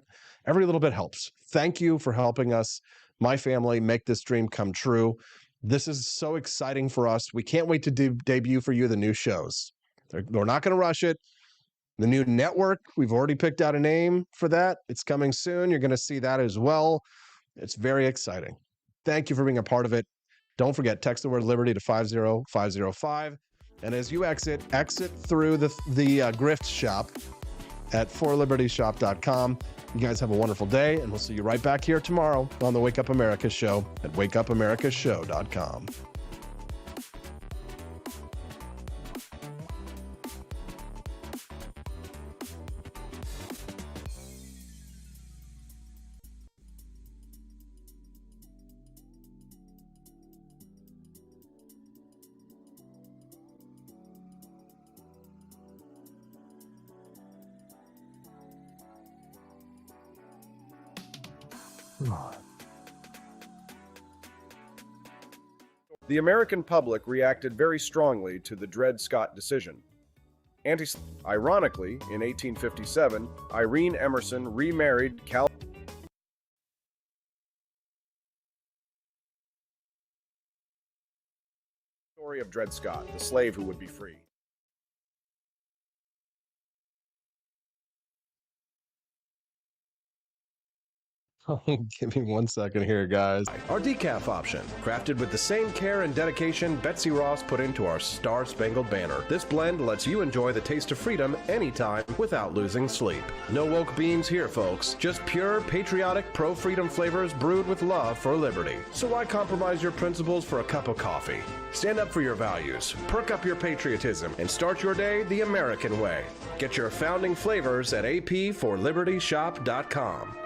A: Every little bit helps. Thank you for helping us, my family, make this dream come true. This is so exciting for us. We can't wait to debut for you the new shows. We're not going to rush it. The new network, we've already picked out a name for that. It's coming soon. You're going to see that as well. It's very exciting. Thank you for being a part of it. Don't forget, text the word liberty to 50505. And as you exit through the grift shop at forlibertyshop.com. You guys have a wonderful day, and we'll see you right back here tomorrow on the Wake Up America Show at wakeupAmericaShow.com.
B: The American public reacted very strongly to the Dred Scott decision. Ironically, in 1857, Irene Emerson remarried Cal. Story of Dred Scott, the slave who would be free.
A: Give me 1 second here, guys.
B: Our decaf option, crafted with the same care and dedication Betsy Ross put into our Star-Spangled Banner. This blend lets you enjoy the taste of freedom anytime without losing sleep. No woke beans here, folks. Just pure, patriotic, pro-freedom flavors brewed with love for liberty. So why compromise your principles for a cup of coffee? Stand up for your values, perk up your patriotism, and start your day the American way. Get your founding flavors at apforlibertyshop.com.